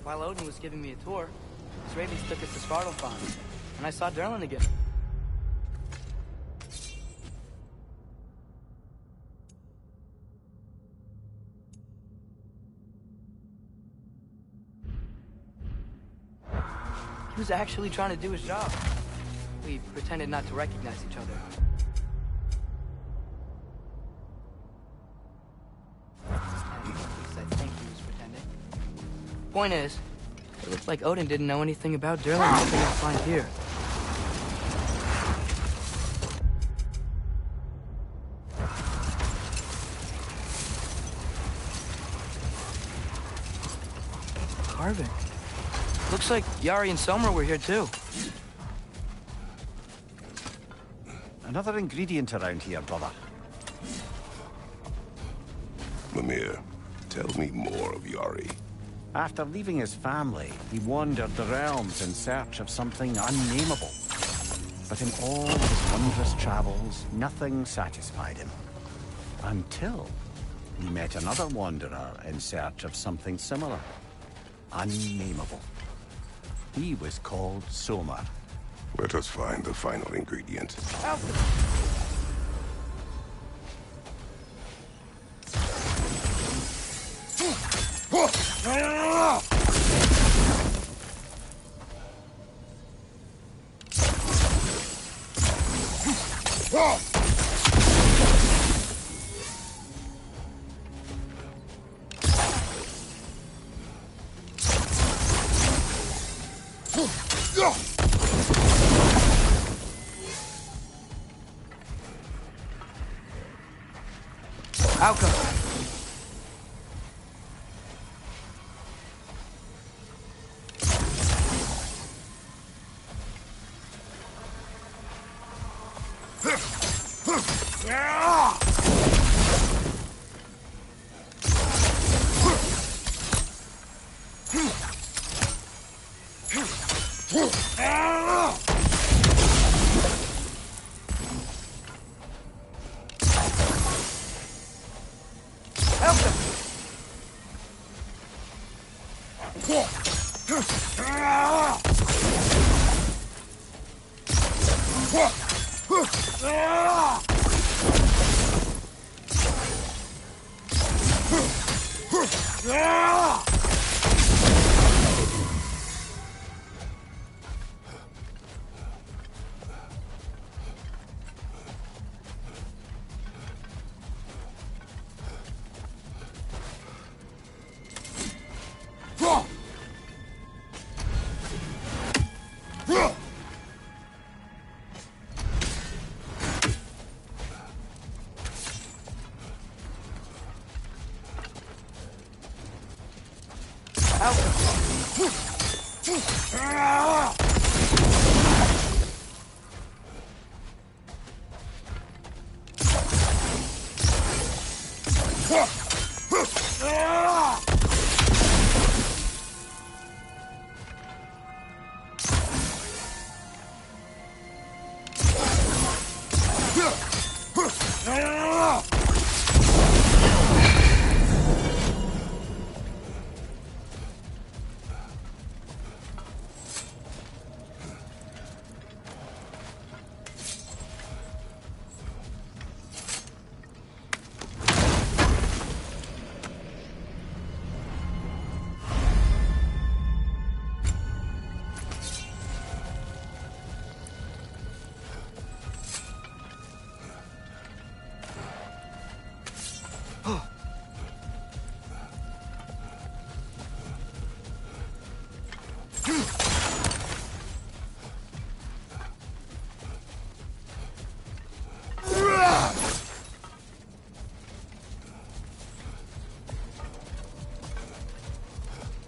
While Odin was giving me a tour, his ravens took us to Svartalfheim, and I saw Durlin again. He was actually trying to do his job. We pretended not to recognize each other. At least I think he was pretending. Point is, it looks like Odin didn't know anything about Durlin looking at find here. carving. Looks like Yari and Selmer were here too. Another ingredient around here, brother. Mimir, tell me more of Yari. After leaving his family, he wandered the realms in search of something unnameable. But in all his wondrous travels, nothing satisfied him. Until he met another wanderer in search of something similar. Unnameable. He was called Somer. Let us find the final ingredient. Outcome.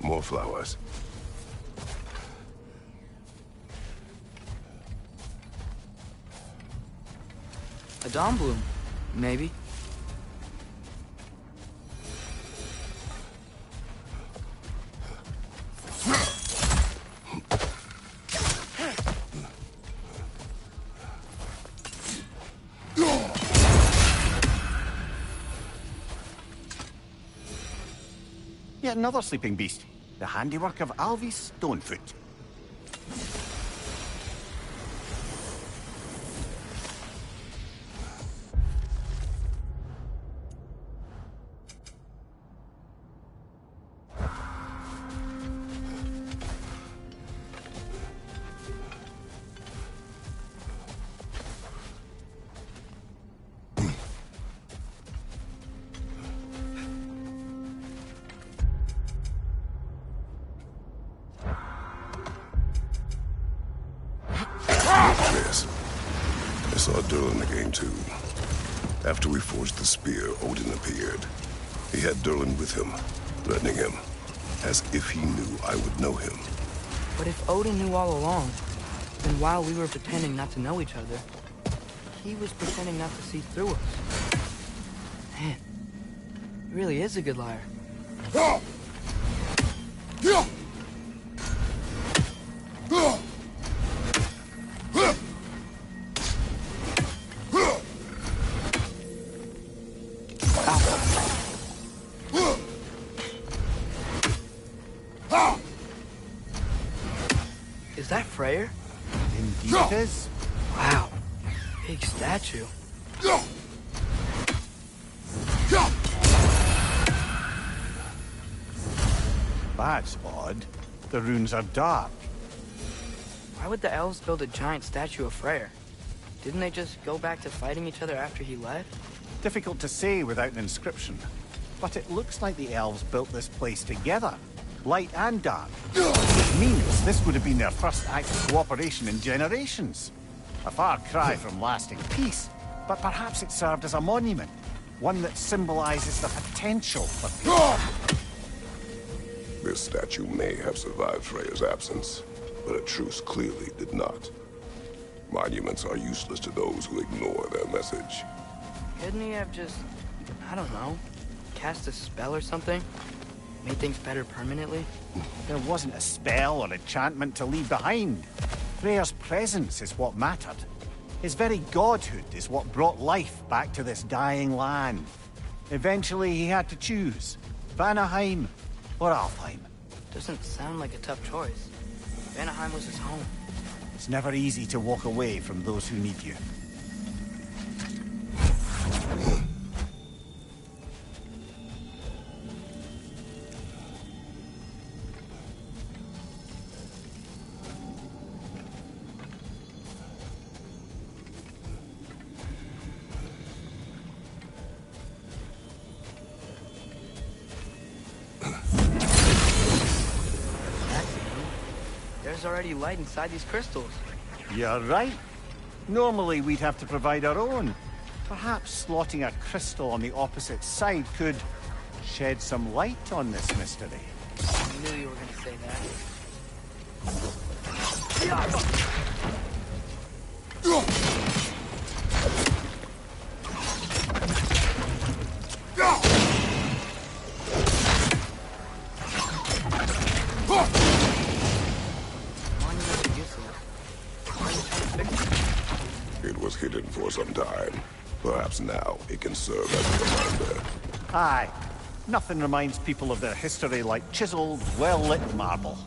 More flowers. A dawn bloom, maybe. Yet another sleeping beast. The handiwork of Alvis Stonefoot. I saw Durlin again too. After we forged the spear, Odin appeared. He had Durlin with him, threatening him. as if he knew I would know him. But if Odin knew all along, then while we were pretending not to know each other, he was pretending not to see through us. Man, he really is a good liar. Is that Freyr? Indeed it is. Wow, big statue. That's odd. The runes are dark. Why would the elves build a giant statue of Freyr? Didn't they just go back to fighting each other after he left? Difficult to say without an inscription. But it looks like the elves built this place together. Light and dark. Which means this would have been their first act of cooperation in generations. A far cry from lasting peace, but perhaps it served as a monument. One that symbolizes the potential for peace. This statue may have survived Freya's absence, but a truce clearly did not. Monuments are useless to those who ignore their message. Couldn't he have just, I don't know, cast a spell or something? Made things better permanently? There wasn't a spell or enchantment to leave behind. Freyr's presence is what mattered. His very godhood is what brought life back to this dying land. Eventually he had to choose. Vanaheim or Alfheim. Doesn't sound like a tough choice. Vanaheim was his home. It's never easy to walk away from those who need you. There's already light inside these crystals. You're right. Normally we'd have to provide our own. Perhaps slotting a crystal on the opposite side could shed some light on this mystery. I knew you were going to say that. It was hidden for some time. Perhaps now it can serve as a reminder. Aye. Nothing reminds people of their history like chiseled, well-lit marble.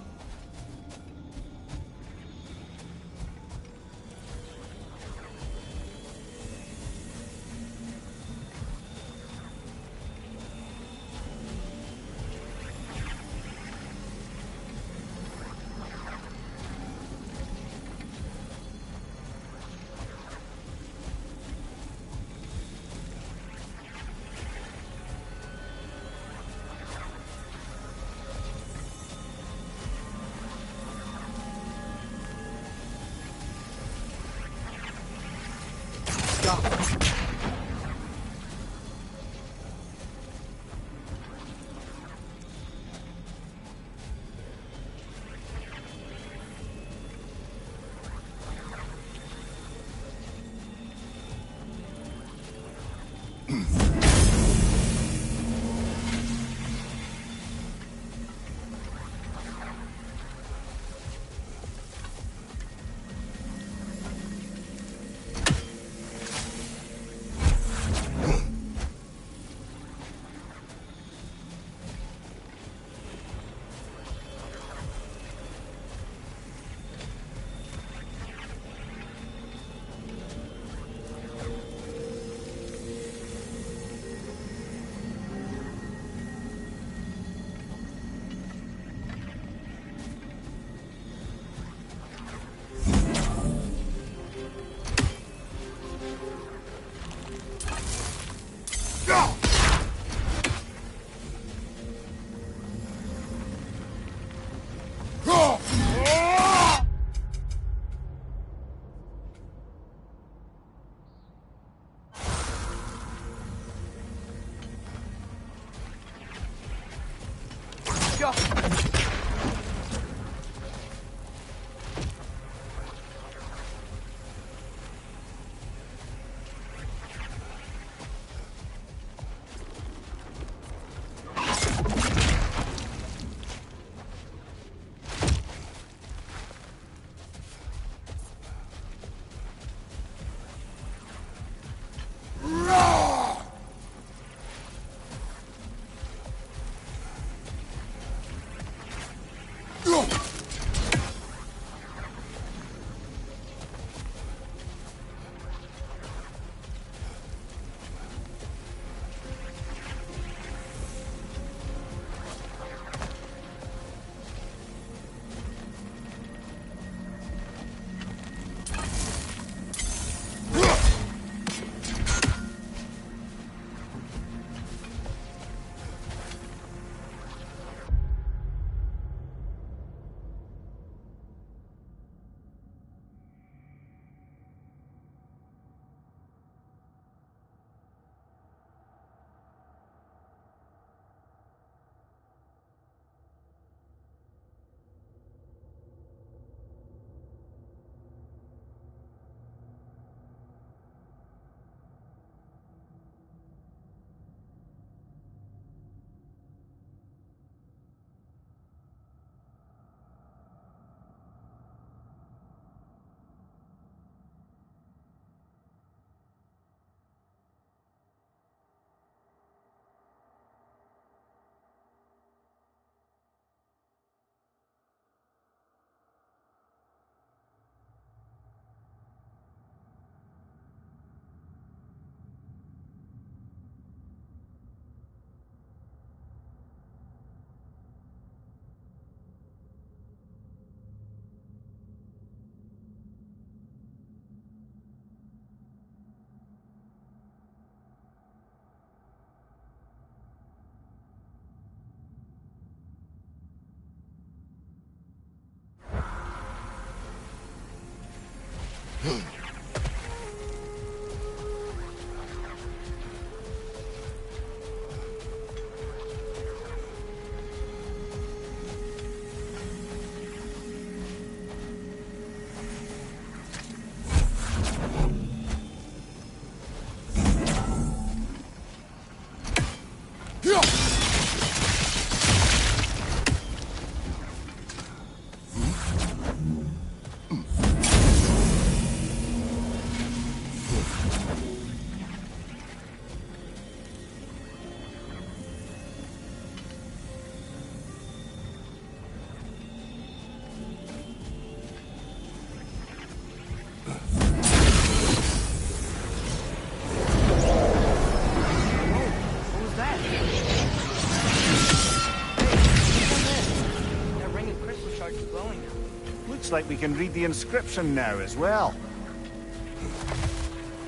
Like we can read the inscription now as well.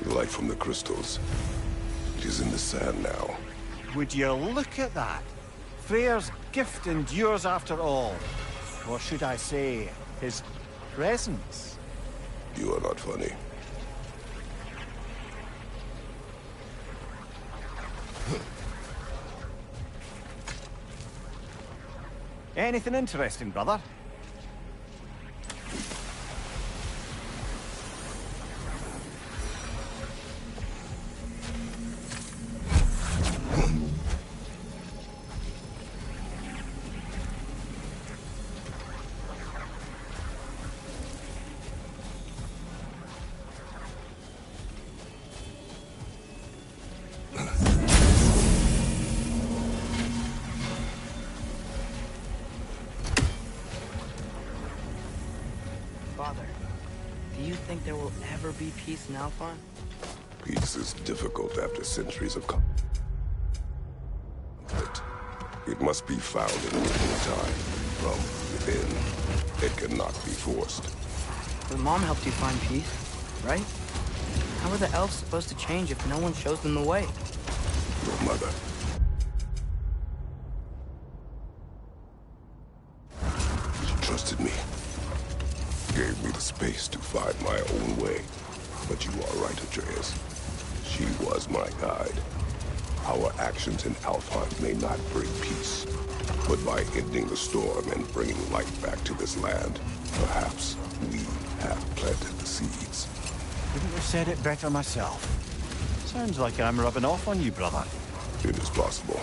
Light from the crystals. It is in the sand now. Would you look at that? Freyr's gift endures after all. Or should I say, his presence? You are not funny. Anything interesting, brother? There will ever be peace in Alfheim? Peace is difficult after centuries of conflict. It must be found in time, from within. It cannot be forced. But Mom helped you find peace, right? How are the elves supposed to change if no one shows them the way? Your mother. She trusted me. Gave me the space to find my own way. But you are right, Atreus. She was my guide. Our actions in Alfheim may not bring peace, but by ending the storm and bringing light back to this land, perhaps we have planted the seeds. Couldn't have said it better myself. Sounds like I'm rubbing off on you, brother. It is possible.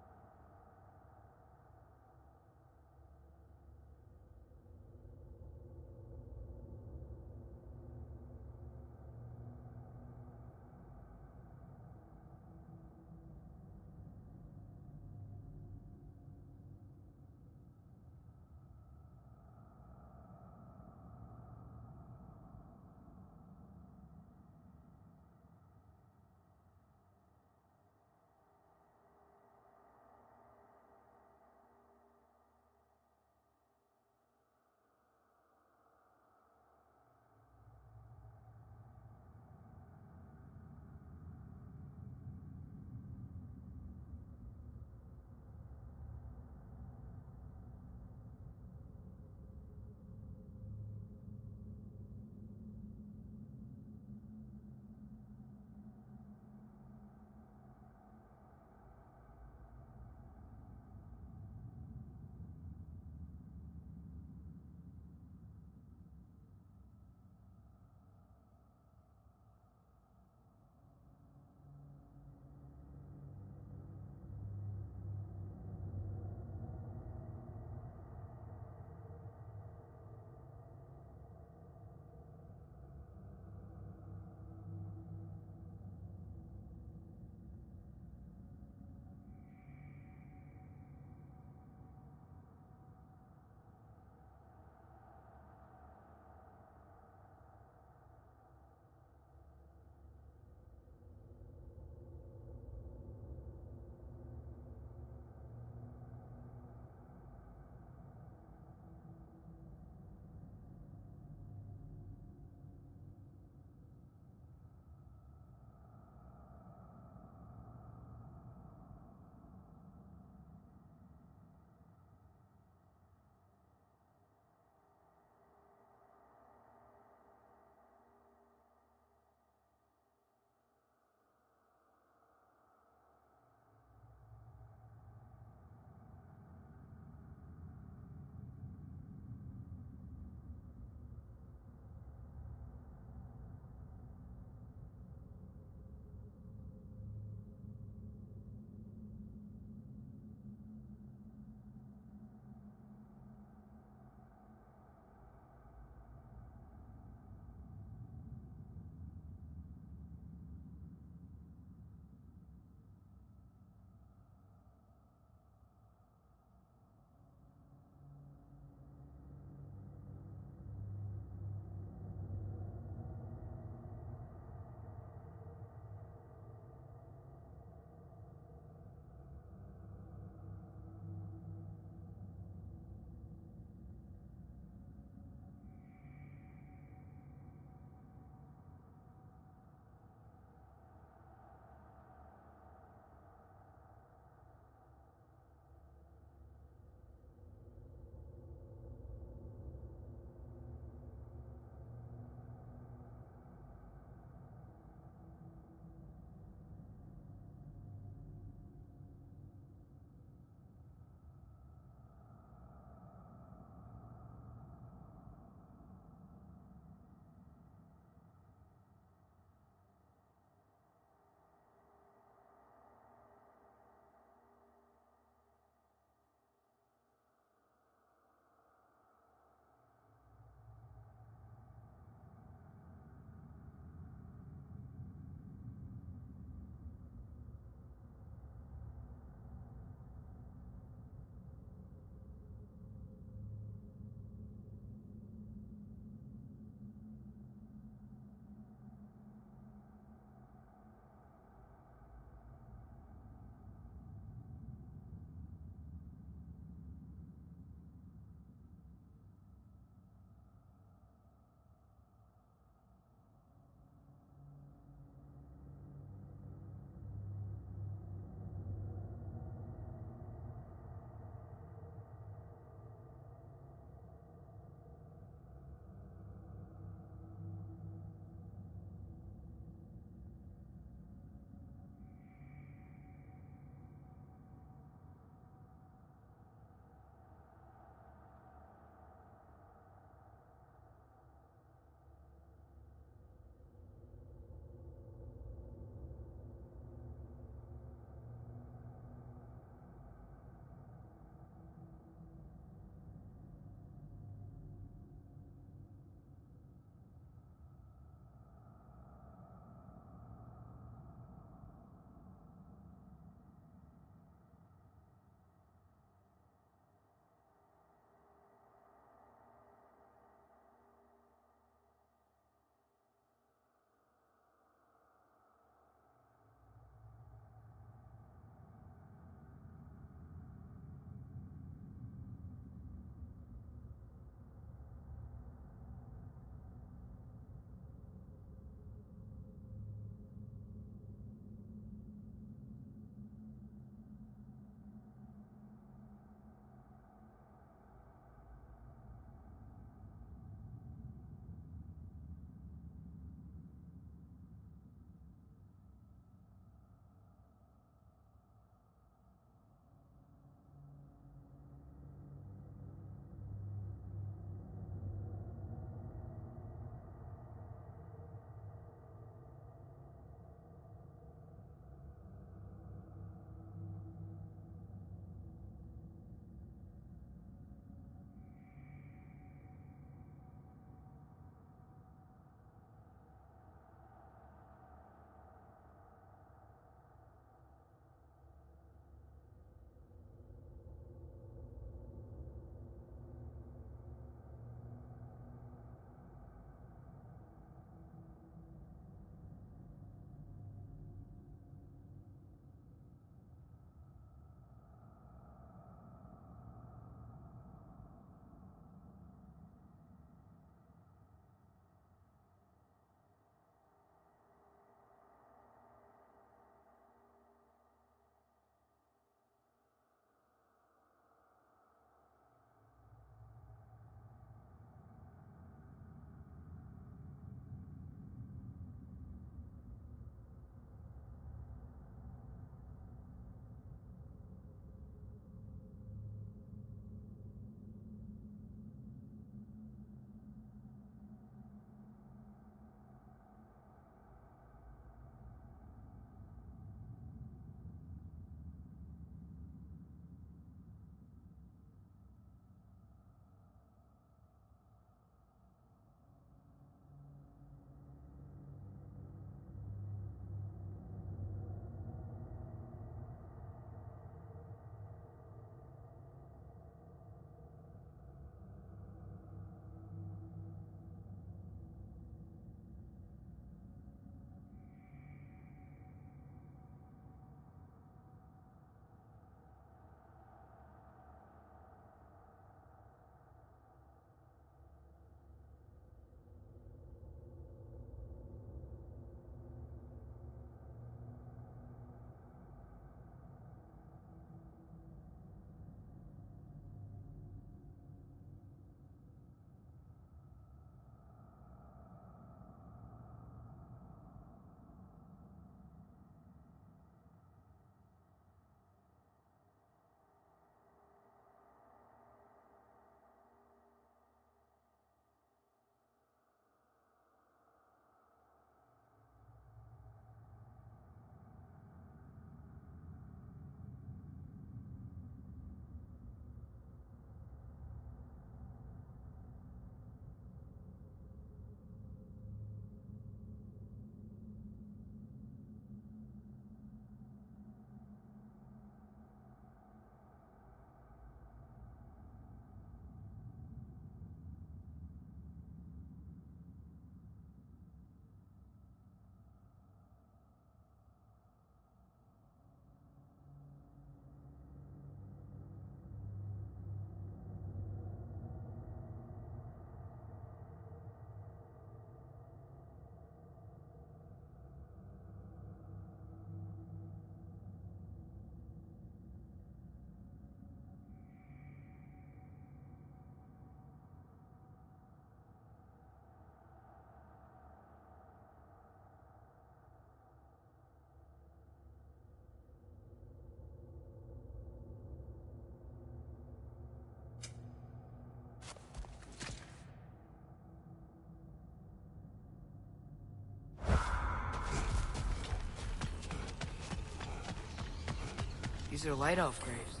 These are Light Elf graves.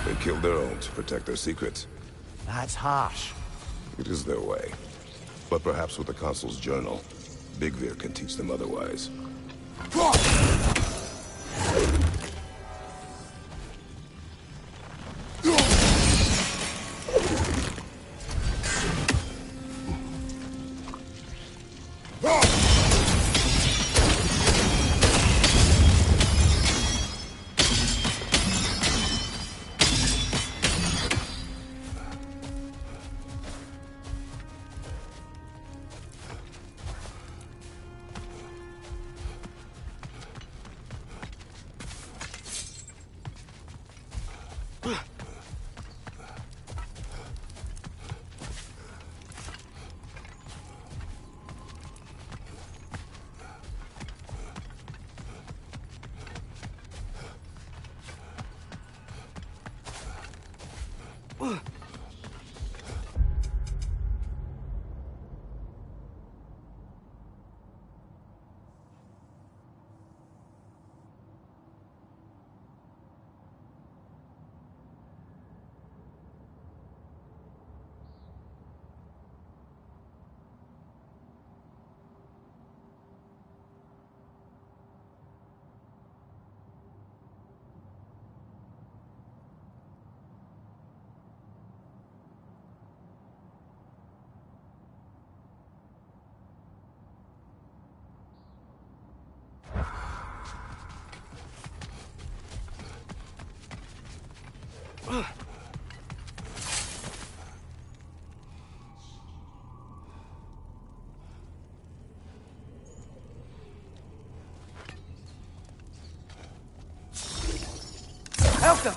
They killed their own to protect their secrets. That's harsh. It is their way. But perhaps with the Consul's journal, Bigvir can teach them otherwise. Elka!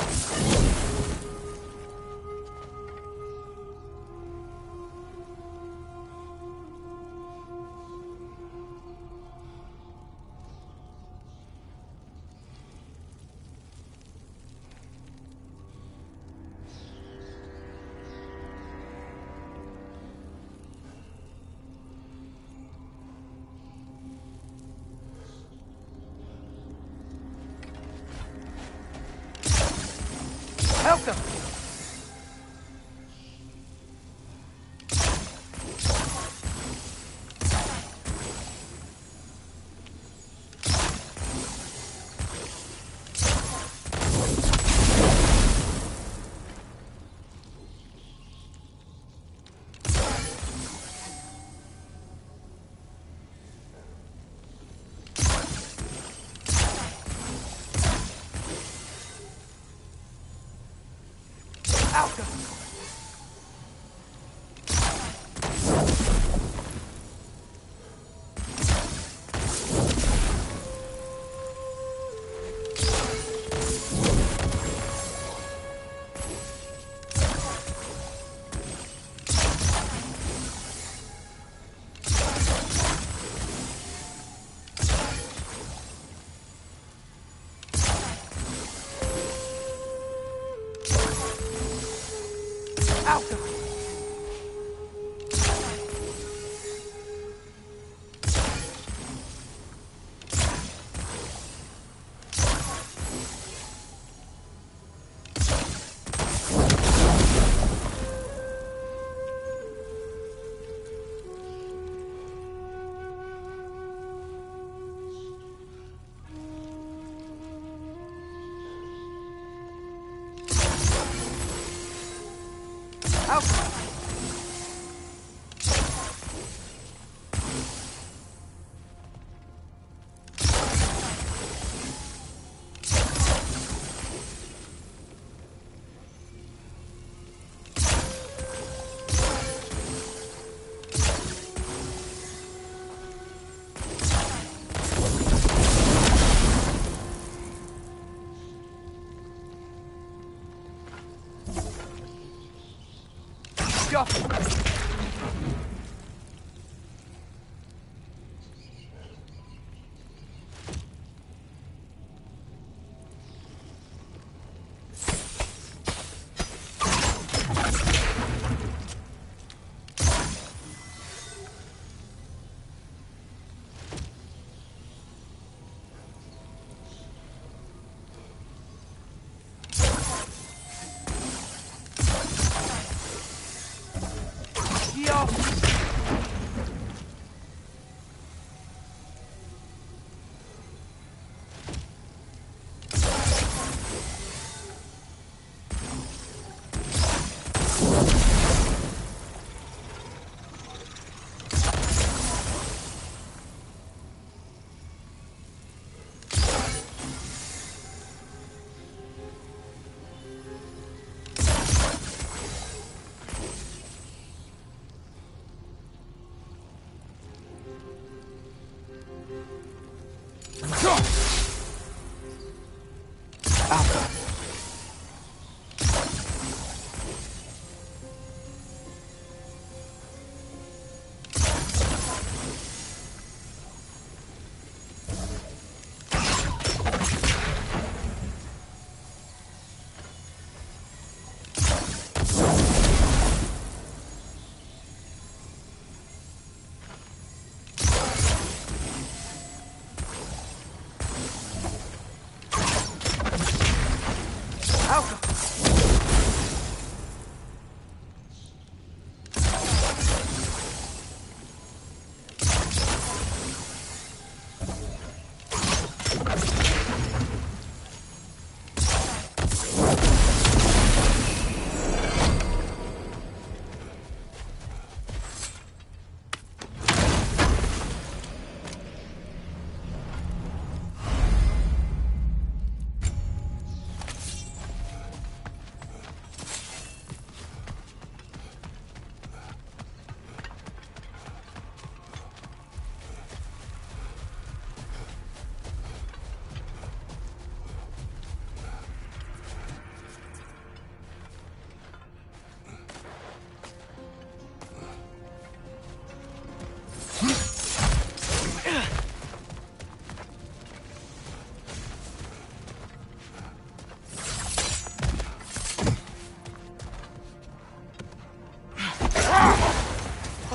Elka!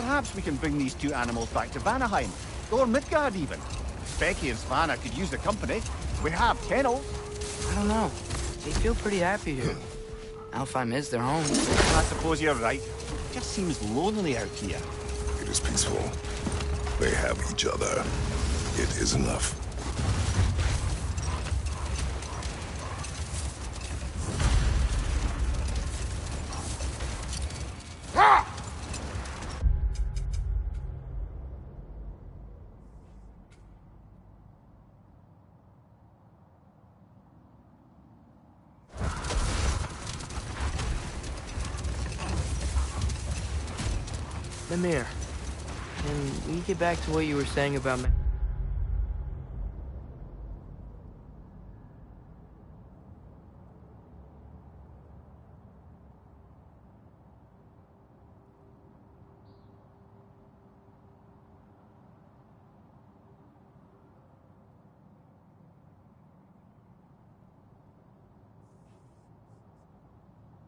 Perhaps we can bring these two animals back to Vanaheim, or Midgard even. Becky and Svanna could use the company. We have kennels. I don't know. They feel pretty happy here. Alfheim is their home. I suppose you're right. It just seems lonely out here. It is peaceful. They have each other. It is enough. Mimir, can we get back to what you were saying about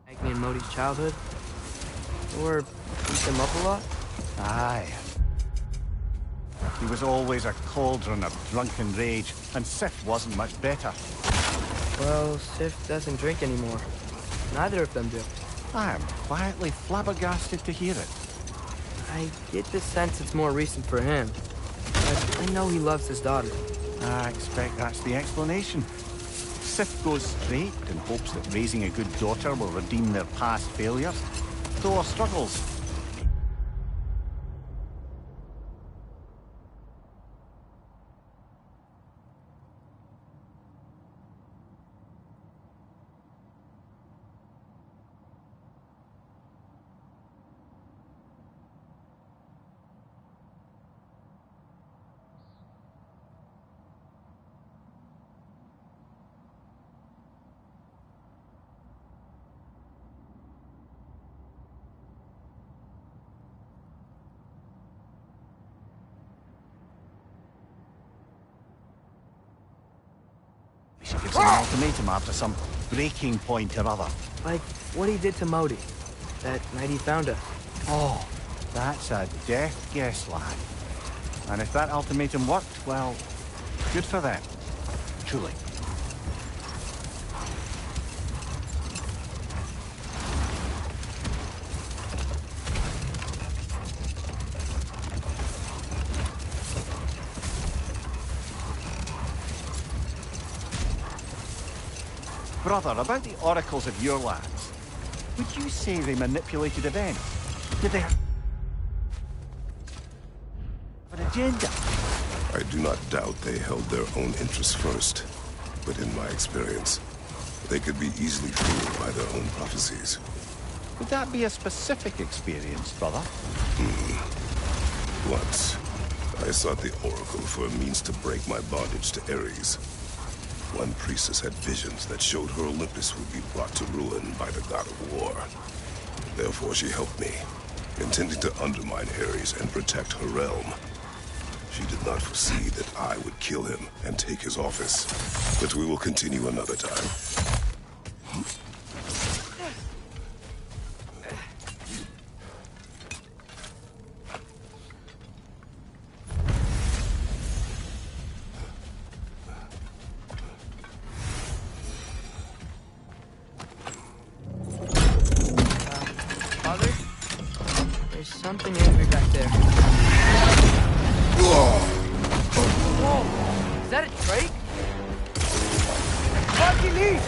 Agni and Modi's childhood? Or beat them up a lot? Aye. He was always a cauldron of drunken rage, and Sif wasn't much better. Well, Sif doesn't drink anymore. Neither of them do. I am quietly flabbergasted to hear it. I get the sense it's more recent for him. But I know he loves his daughter. I expect that's the explanation. Sif goes straight in hopes that raising a good daughter will redeem their past failures. Though our struggles. Gives him an ultimatum after some breaking point or other. Like what he did to Modi, that night he found us. Oh, that's a death guess, lad. And if that ultimatum worked, well, good for them. Truly. Brother, about the oracles of your lands, would you say they manipulated events? Did they have an agenda? I do not doubt they held their own interests first, but in my experience, they could be easily fooled by their own prophecies. Would that be a specific experience, brother? Once, I sought the oracle for a means to break my bondage to Ares. One priestess had visions that showed her Olympus would be brought to ruin by the god of war. Therefore she helped me, intending to undermine Ares and protect her realm. She did not foresee that I would kill him and take his office. But we will continue another time. Something angry back there. Whoa! Is that a drake? Fucking me!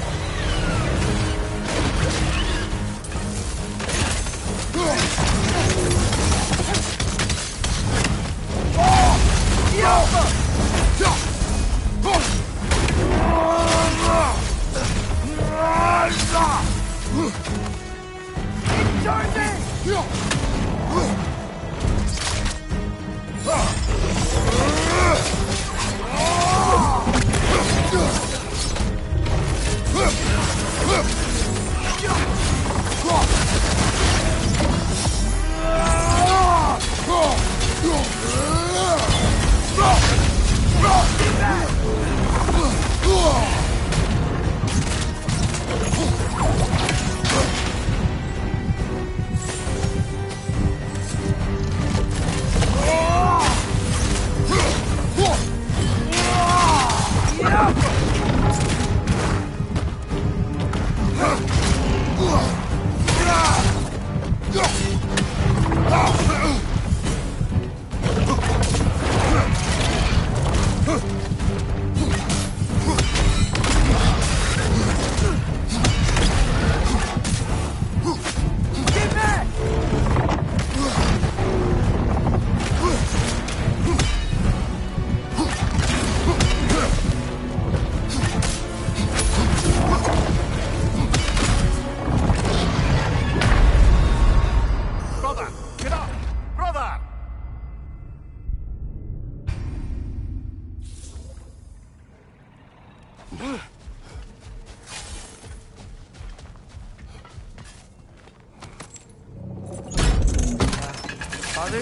Father,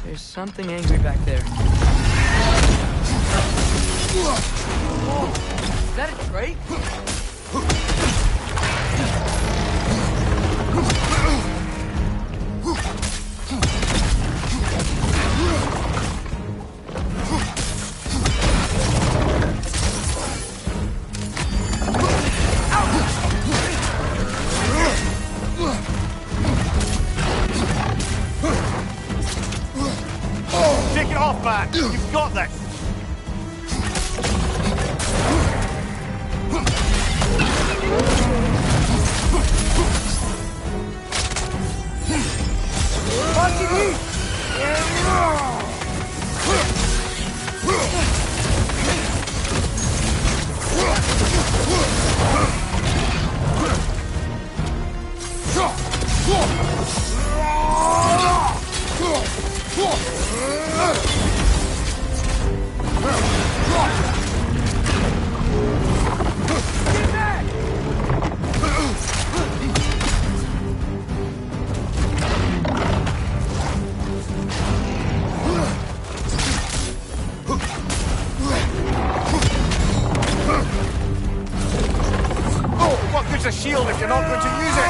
there's something angry back there. Whoa, is that a crate? Take it off, man! You've got this! What good's a shield if you're not going to use it?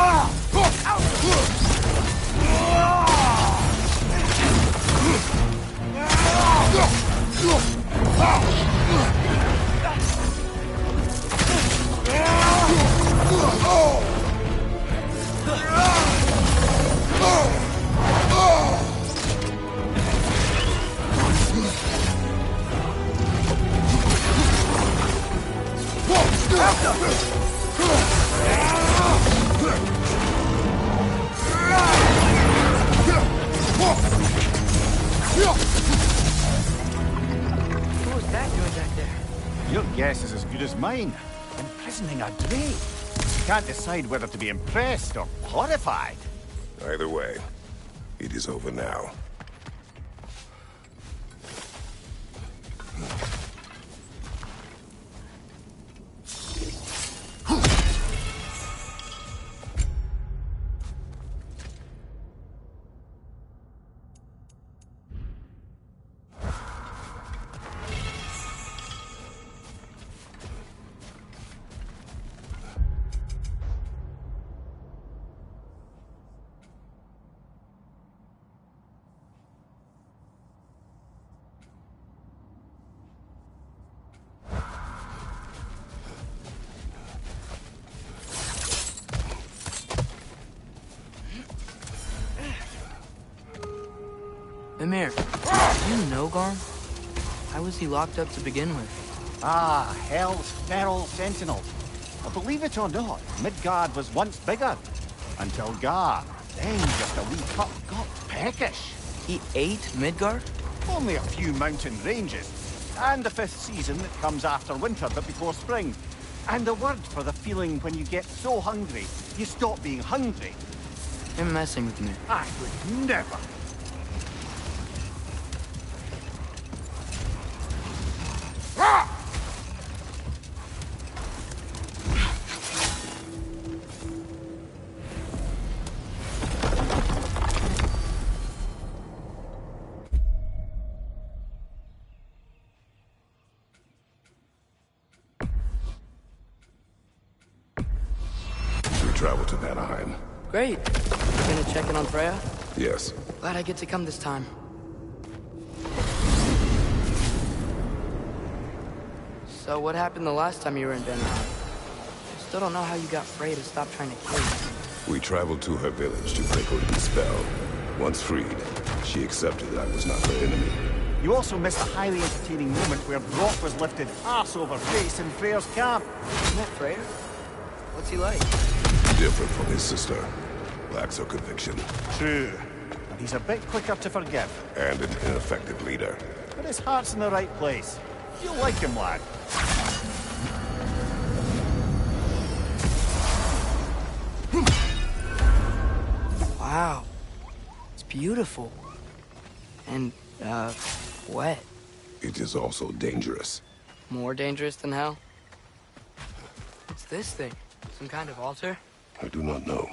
What was that doing back there? Your guess is as good as mine. Imprisoning a Drake. You can't decide whether to be impressed or horrified. Either way, it is over now. Mimir, do you know Garm? How was he locked up to begin with? Ah, Hell's feral sentinel. Well, believe it or not, Midgard was once bigger. Until Gar, then just a wee pup, got peckish. He ate Midgard? Only a few mountain ranges. And the 5th season that comes after winter but before spring. And a word for the feeling when you get so hungry, you stop being hungry. You're messing with me. I would never. Travel to Vanaheim. Great. You gonna check in on Freya? Yes. Glad I get to come this time. So what happened the last time you were in Vanaheim? I still don't know how you got Freya to stop trying to kill you. We traveled to her village to break her spell. Once freed, she accepted that I was not her enemy. You also missed a highly entertaining moment where Brock was lifted arse over face in Freya's camp. You met Freya? What's he like? Different from his sister. Lacks her conviction. True. And he's a bit quicker to forgive. And an ineffective leader. But his heart's in the right place. You'll like him, lad. Wow. It's beautiful. And, wet. It is also dangerous. More dangerous than hell? What's this thing? Some kind of altar? I do not know.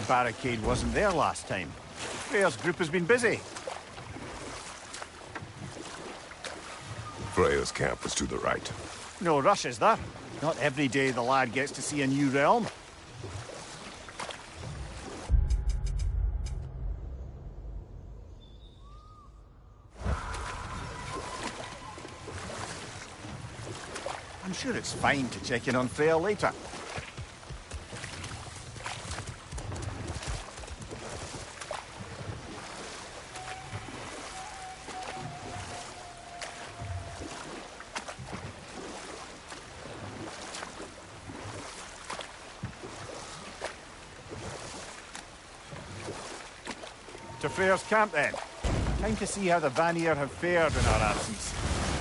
barricade wasn't there last time. Freya's group has been busy. Freya's camp is to the right. No rush, is there? Not every day the lad gets to see a new realm. I'm sure it's fine to check in on Freya later. To Freya's camp, then. Time to see how the Vanir have fared in our absence.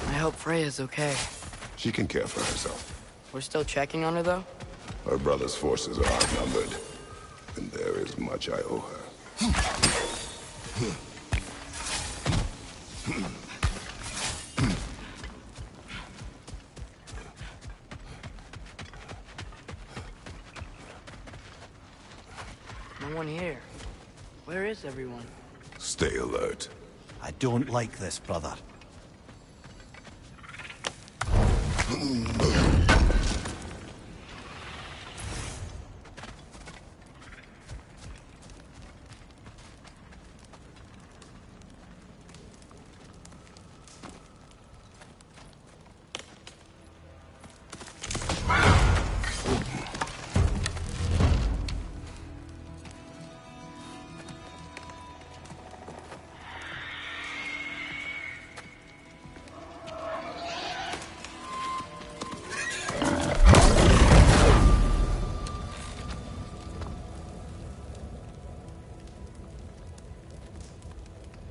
I hope Freya's okay. She can care for herself. We're still checking on her, though? Her brother's forces are outnumbered, and there is much I owe her. No one here. Where is everyone? Stay alert. I don't like this, brother.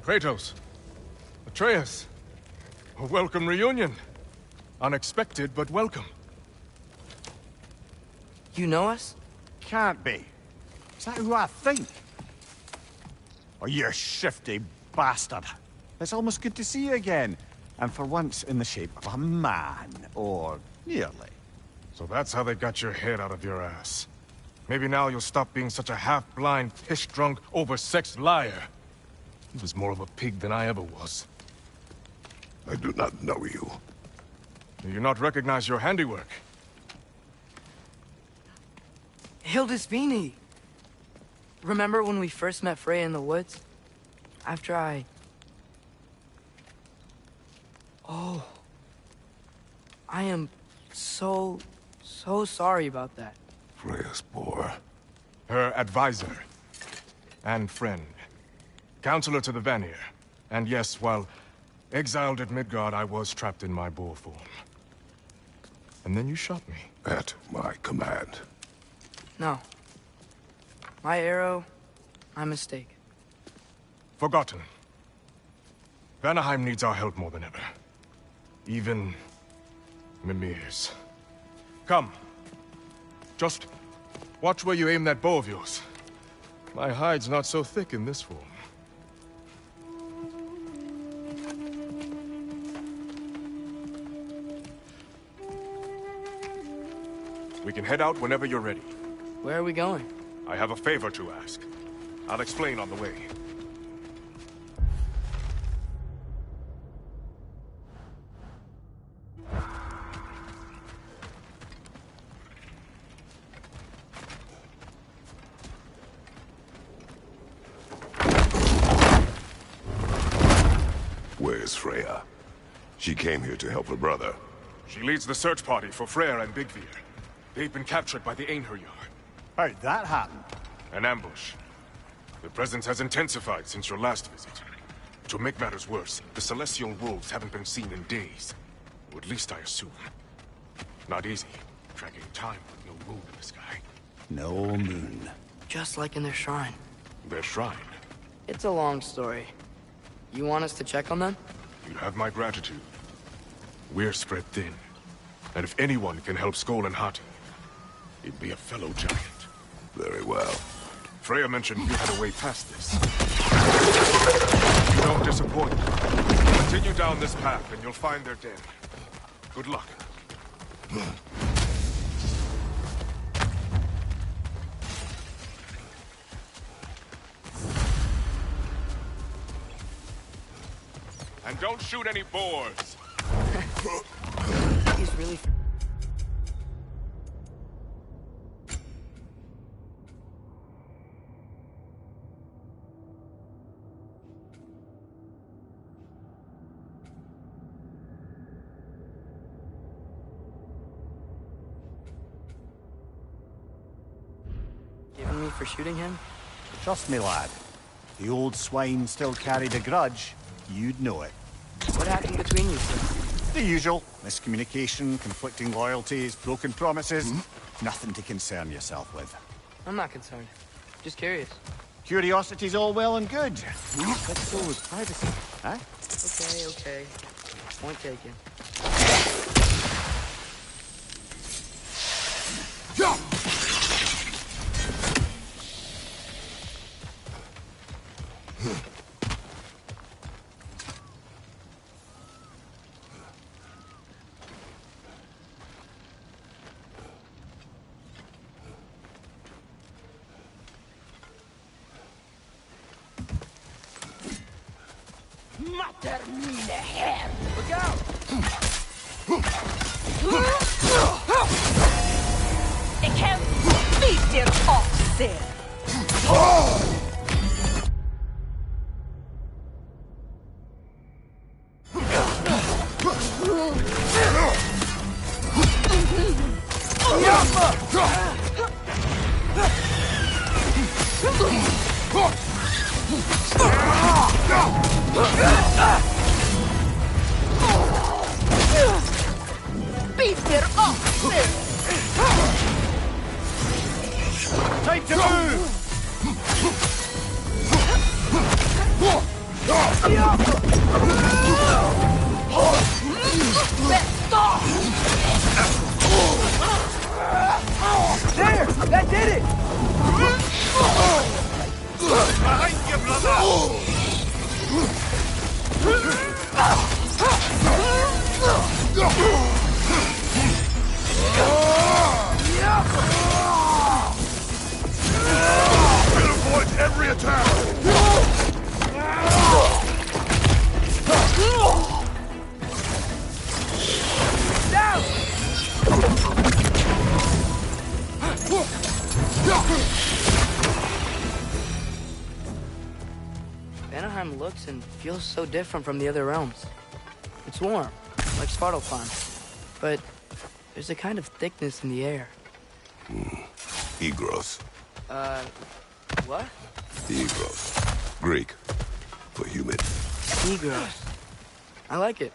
Kratos, Atreus, a welcome reunion. Unexpected, but welcome. You know us? Can't be. Is that who I think? Oh, you shifty bastard. It's almost good to see you again. And for once in the shape of a man, or nearly. So that's how they got your head out of your ass. Maybe now you'll stop being such a half-blind, piss-drunk, oversexed liar. He was more of a pig than I ever was. I do not know you. Do you not recognize your handiwork? Hildisvini! Remember when we first met Freya in the woods? After I... Oh. I am so sorry about that. Freya's poor. Her advisor. And friend. Counselor to the Vanir. And yes, while exiled at Midgard, I was trapped in my boar form. And then you shot me. At my command. No. My arrow, my mistake. Forgotten. Vanaheim needs our help more than ever. Even Mimir's. Come. Just watch where you aim that bow of yours. My hide's not so thick in this form. We can head out whenever you're ready. Where are we going? I have a favor to ask. I'll explain on the way. Where's Freya? She came here to help her brother. She leads the search party for Freyr and Bigvir. They've been captured by the Einherjar. How'd that happen? An ambush. The presence has intensified since your last visit. To make matters worse, the Celestial Wolves haven't been seen in days. Or at least I assume. Not easy, tracking time with no moon in the sky. No moon. Just like in their shrine. Their shrine. It's a long story. You want us to check on them? You have my gratitude. We're spread thin. And if anyone can help Skoll and Hati, it'd be a fellow giant. Very well. Freya mentioned you had a way past this. You don't disappoint. Continue down this path and you'll find their den. Good luck. and don't shoot any boars. He's really... Giving me for shooting him? Trust me, lad. The old swine still carried a grudge. You'd know it. What happened between you two? The usual. Miscommunication, conflicting loyalties, broken promises. Nothing to concern yourself with. I'm not concerned. Just curious. Curiosity's all well and good. But so is privacy, huh? Okay. Point taken. Look out! Ich kan vidare avse. Vidare avse. Time to move! There! That did it! Behind you, brother! It avoids every attack! Down! Vanaheim looks and feels so different from the other realms. It's warm, like Svartalfheim, but there's a kind of thickness in the air. Egros. What? Egros. Greek. For humid. Egros. I like it.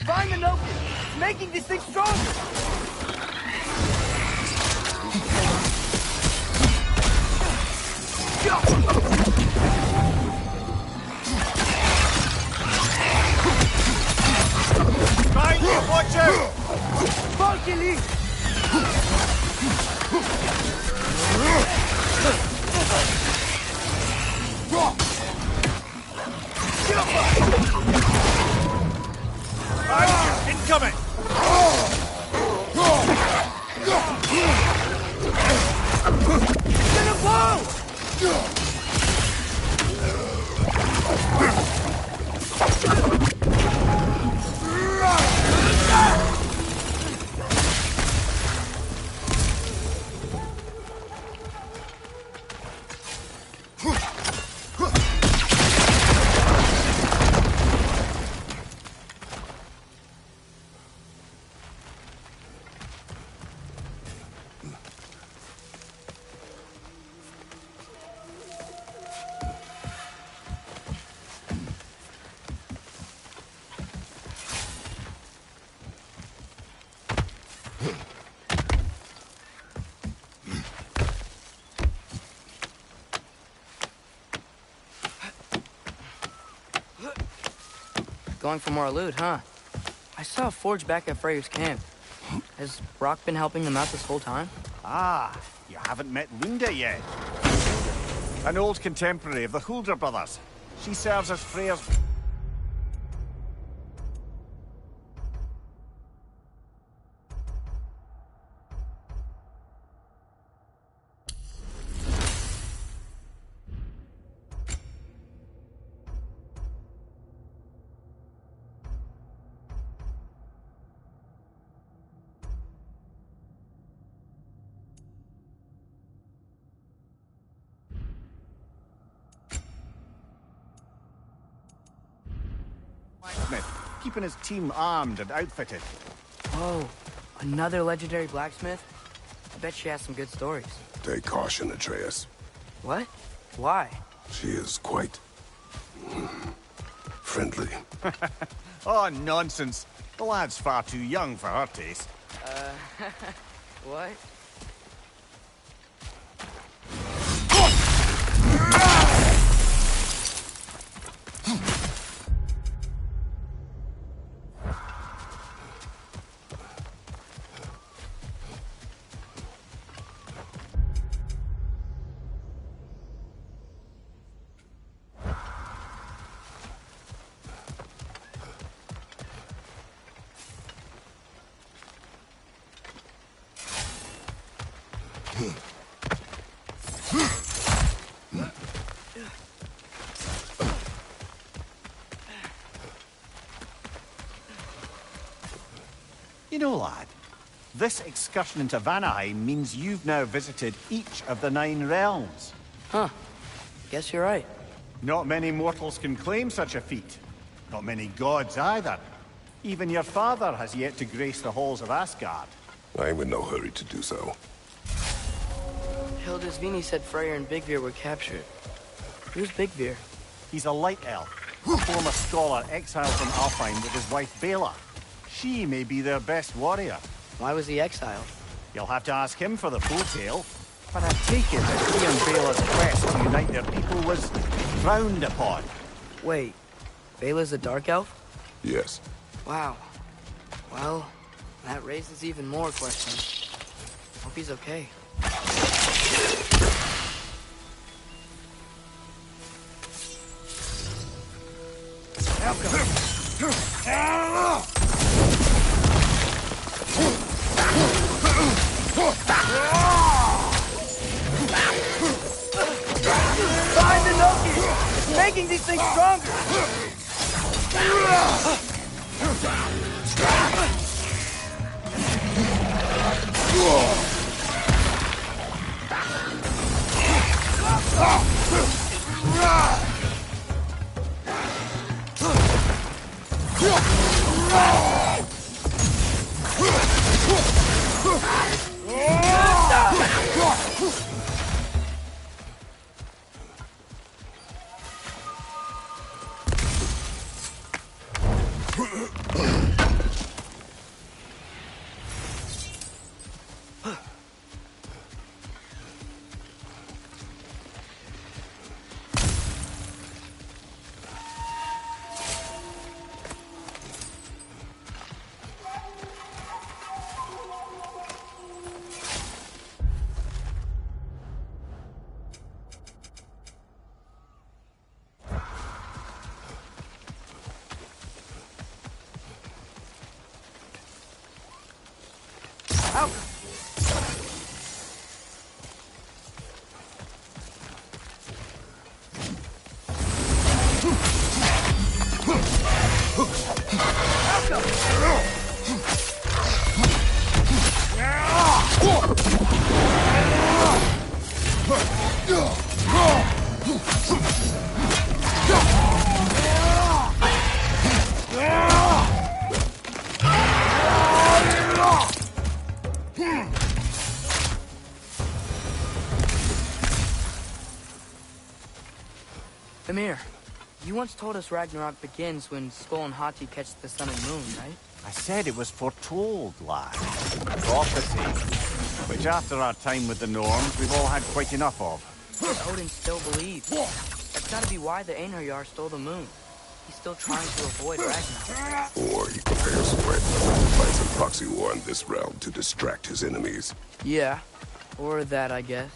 Find the Nokia! It's making this thing stronger! Going for more loot, huh? I saw a forge back at Freyr's camp. Has Brock been helping them out this whole time? Ah, you haven't met Lunda yet. An old contemporary of the Huldra brothers. She serves as Freyr's... keeping his team armed and outfitted. Whoa, another legendary blacksmith? I bet she has some good stories. Take caution, Atreus. What? Why? She is quite... friendly. Oh, nonsense. The lad's far too young for her taste. What? You know, lad, this excursion into Vanaheim means you've now visited each of the 9 realms. Huh. Guess you're right. Not many mortals can claim such a feat. Not many gods either. Even your father has yet to grace the halls of Asgard. I'm in no hurry to do so. Hildisvini said Freyr and Bigvir were captured. Who's Bigvir? He's a light elf, a former scholar exiled from Alfheim with his wife Bela. She may be their best warrior. Why was he exiled? You'll have to ask him for the full tale. But I take it that he and Bela's quest to unite their people was frowned upon. Wait, Bela's a dark elf? Yes. Wow. Well, that raises even more questions. Hope he's okay. Find the Noki! It's making these things stronger! Amir, you once told us Ragnarok begins when Skull and Hati catch the sun and moon, right? I said it was foretold, lad. Prophecy. Which after our time with the Norns, we've all had quite enough of. But Odin still believes. That's gotta be why the Einherjar stole the moon. He's still trying to avoid Ragnarok. Or he prepares for it. Fights a proxy war in this realm to distract his enemies. Yeah, or that, I guess.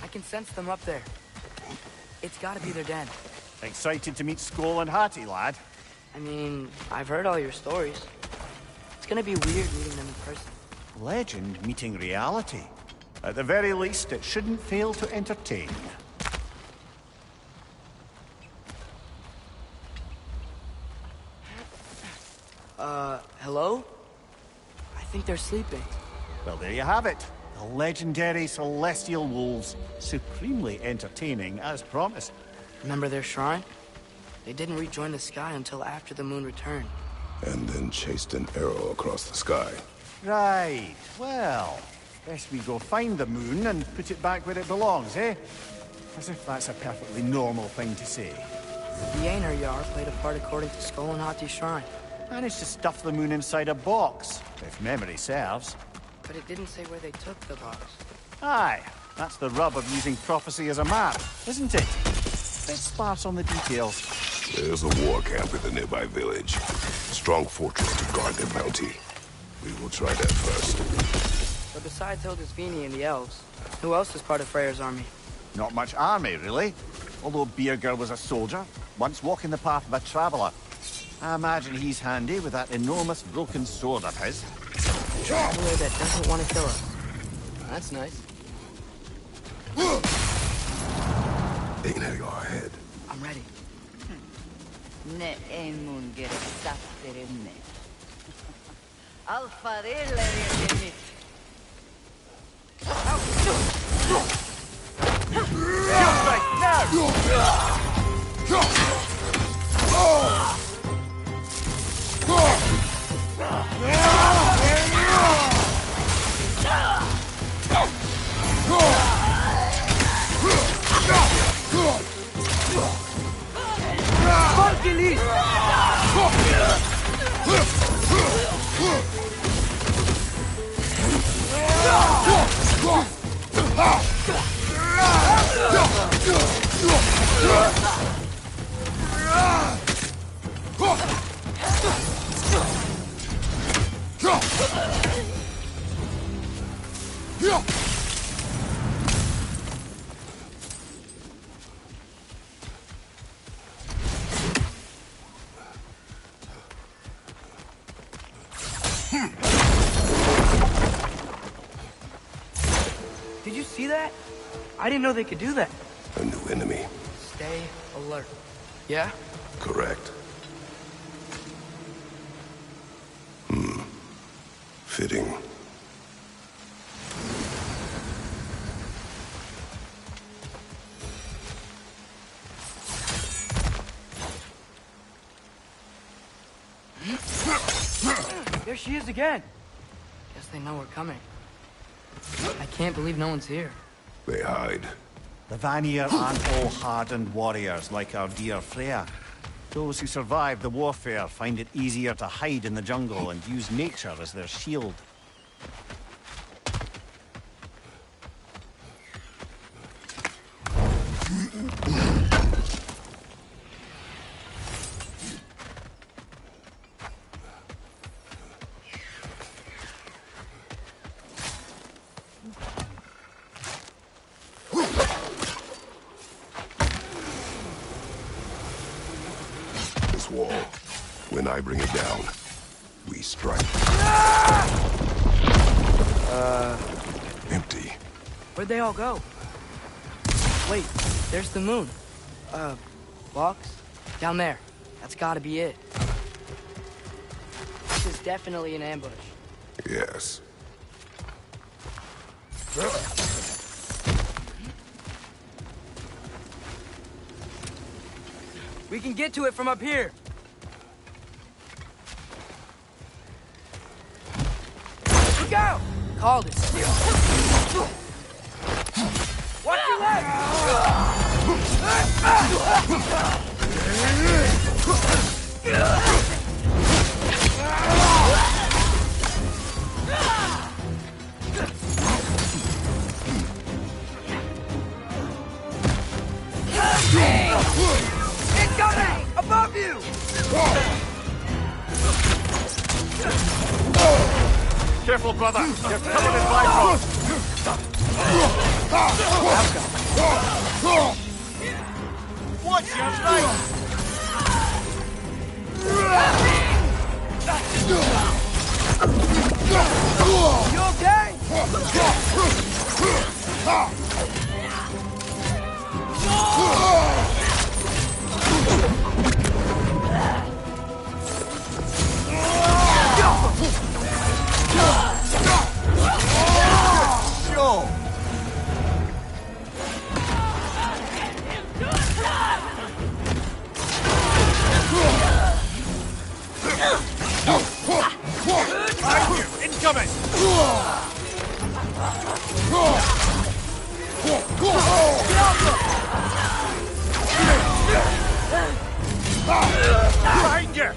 I can sense them up there. It's gotta be their den. Excited to meet Skull and Hati, lad? I mean, I've heard all your stories. It's gonna be weird meeting them in person. Legend meeting reality. At the very least, it shouldn't fail to entertain. Hello? I think they're sleeping. Well, there you have it. The legendary celestial wolves. Supremely entertaining, as promised. Remember their shrine? They didn't rejoin the sky until after the moon returned. And then chased an arrow across the sky. Right. Well, best we go find the moon and put it back where it belongs, eh? As if that's a perfectly normal thing to say. The Einherjar played a part according to Skull and Hati's shrine. Managed to stuff the moon inside a box, if memory serves. But it didn't say where they took the box. Aye, that's the rub of using prophecy as a map, isn't it? Bit sparse on the details. There's a war camp in the nearby village. Strong fortress to guard their bounty. We will try that first. But besides Hildisvini and the elves, who else is part of Freyr's army? Not much army, really. Although Birger was a soldier, once walking the path of a traveller. I imagine he's handy with that enormous broken sword of his. A traveler that doesn't want to kill us. That's nice. Ne emun gerek sapterimne. Alfa değil Did you see that? I didn't know they could do that. A new enemy. Stay alert. Yeah? Correct. Fitting. There she is again. Guess they know we're coming. I can't believe no one's here. They hide. The Vanir aren't all hardened warriors like our dear Freya. Those who survive the warfare find it easier to hide in the jungle and use nature as their shield. Wall. When I bring it down, we strike. Empty. Where'd they all go? Wait, there's the moon. Box? Down there. That's gotta be it. This is definitely an ambush. Yes. We can get to it from up here. Look out! Called it. Watch your leg! Incoming! Above you! Careful, brother! You're covered in bifrost! Watch your right! You okay? Incoming! Behind you!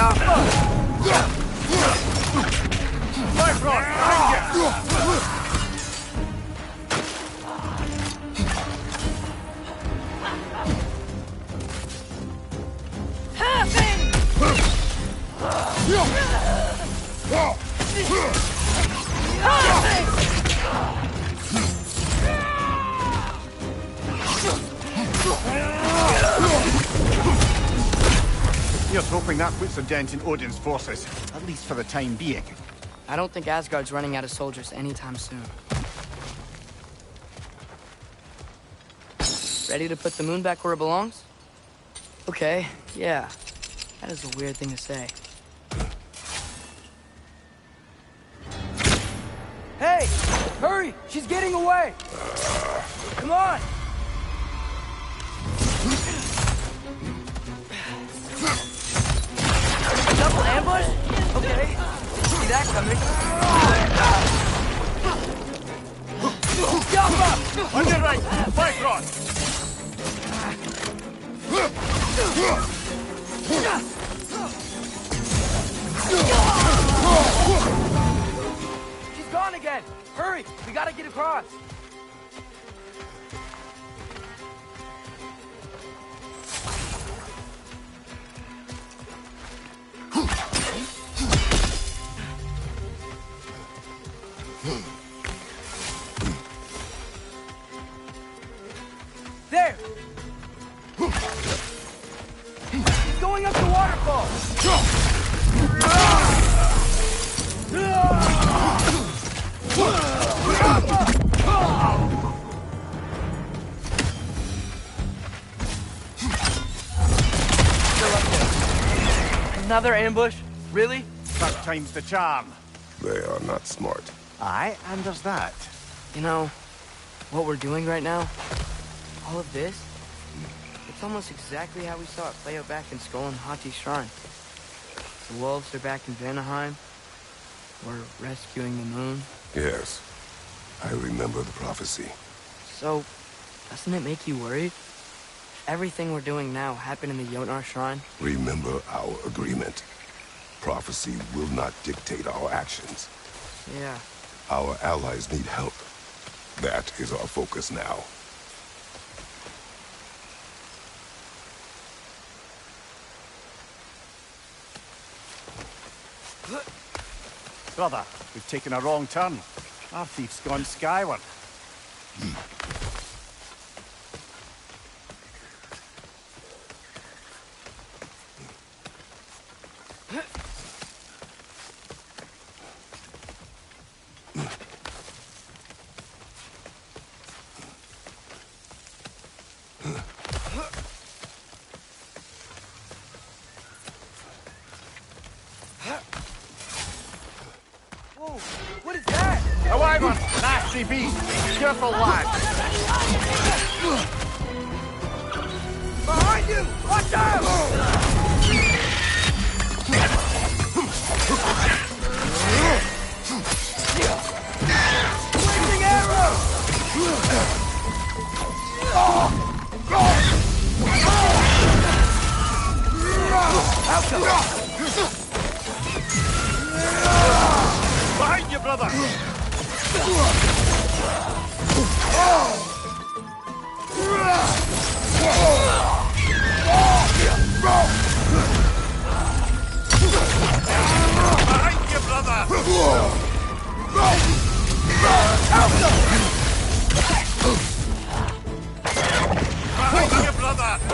Alpha! Bifrost, behind you! Here's hoping that puts a dent in Odin's forces, at least for the time being. I don't think Asgard's running out of soldiers anytime soon. Ready to put the moon back where it belongs? Okay, yeah. That is a weird thing to say. Hey! Hurry! She's getting away! Come on! Double ambush? Okay. See that coming. Jump up! On your right! Bifrost! She's gone again! Hurry! We gotta get across! There! He's going up the waterfall! Another ambush? Really? Third time's the charm. They are not smart. Aye, and there's that. You know, what we're doing right now, all of this, it's almost exactly how we saw it play out back in Skull and Hati's shrine. The wolves are back in Vanaheim. We're rescuing the moon. Yes, I remember the prophecy. So, doesn't it make you worried? Everything we're doing now happened in the Jotnar shrine. Remember our agreement. Prophecy will not dictate our actions. Yeah. Our allies need help. That is our focus now. Brother, we've taken a wrong turn. Our thief's gone skyward. Whoa, what is that? A wyvern! Nasty beast! Careful, lad! Behind you! Watch out! Blazing arrow! Behind you, brother! Behind you, brother! Behind you, brother!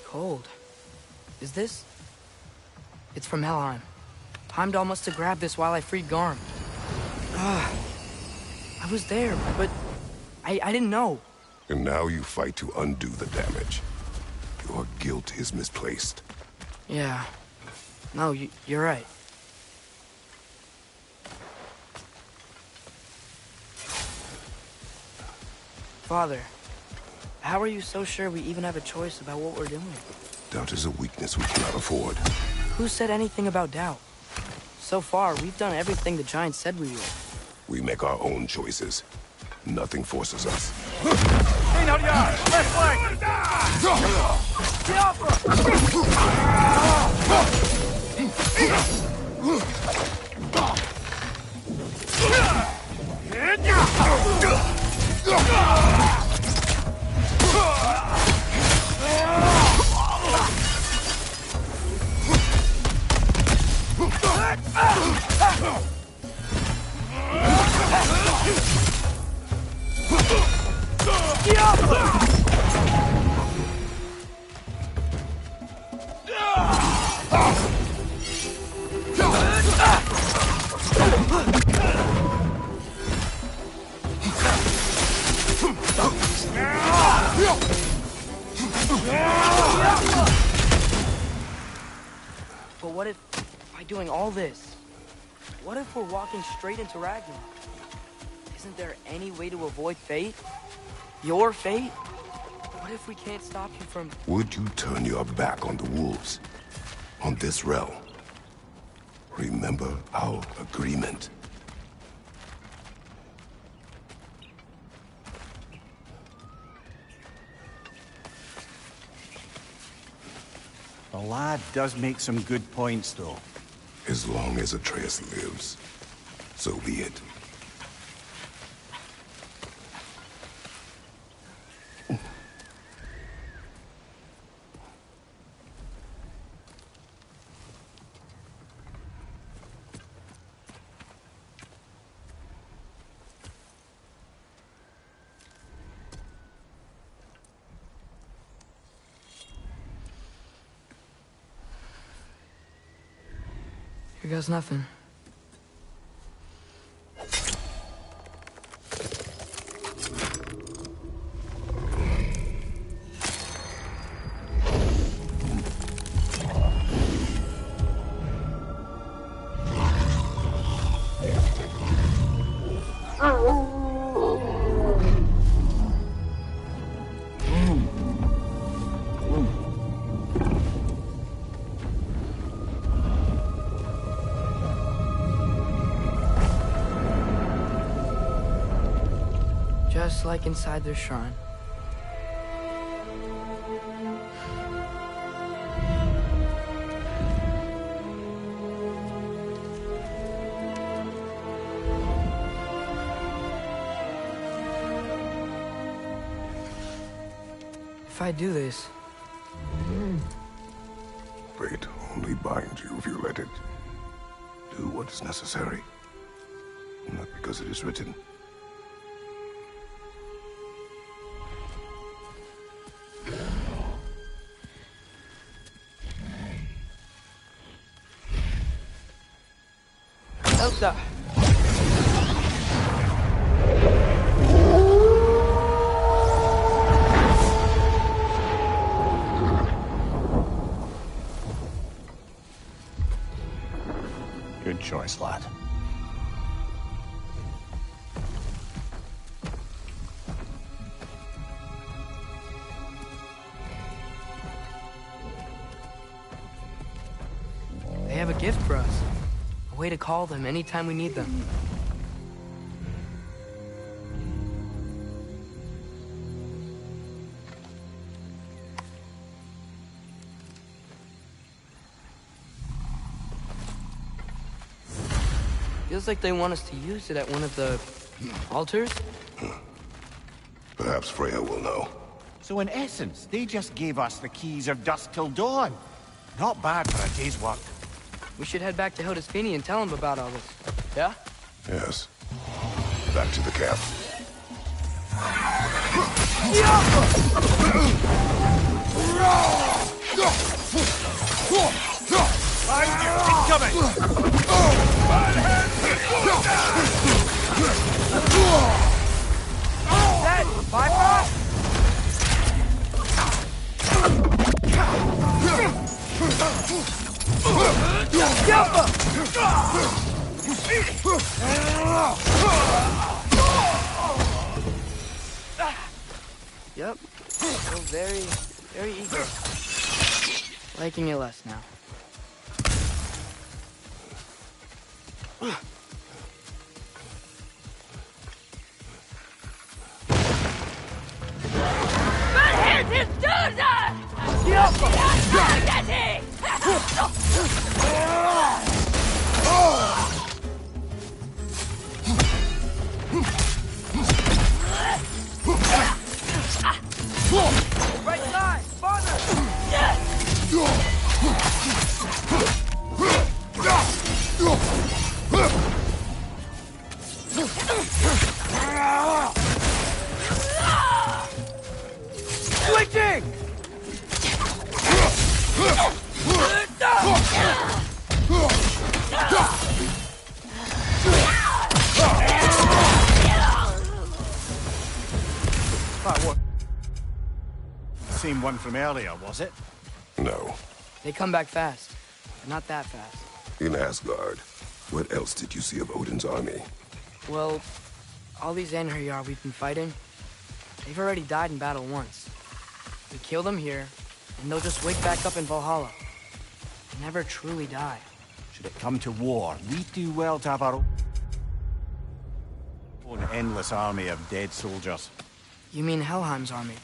Cold. Is this? It's from Helheim. Heimdall must have grabbed this while I freed Garm. I was there, but I didn't know. And now you fight to undo the damage. Your guilt is misplaced. Yeah. No, you're right. Father, how are you so sure we even have a choice about what we're doing? Doubt is a weakness we cannot afford. Who said anything about doubt? So far, we've done everything the Giants said we would. We make our own choices. Nothing forces us. Left flank! But what if, by doing all this, what if we're walking straight into Ragnarok? Isn't there any way to avoid fate? Your fate? What if we can't stop you from... Would you turn your back on the wolves? On this realm? Remember our agreement. The lad does make some good points, though. As long as Atreus lives, so be it. Here goes nothing. Just like inside their shrine. If I do this... Fate only binds you if you let it. Do what is necessary. Not because it is written. Elsa! Good choice, lad. They have a gift for us. A way to call them anytime we need them. Feels like they want us to use it at one of the... altars? Perhaps Freya will know. So in essence, they just gave us the keys of dusk till dawn. Not bad for a day's work. We should head back to Hildisvini and tell him about all this. Yeah? Yes. Back to the camp. Behind you! Incoming! Dead! Bifrost! Yep. Still very eager. Liking it less now. Right side! Farther! Switching! That what? Same one from earlier, was it? No. They come back fast. But not that fast. In Asgard, what else did you see of Odin's army? Well, all these Einherjar we've been fighting, they've already died in battle once. We kill them here, and they'll just wake back up in Valhalla. They never truly die. Should it come to war, we do well to have our own endless army of dead soldiers. You mean Helheim's army,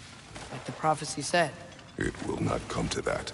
like the prophecy said? It will not come to that.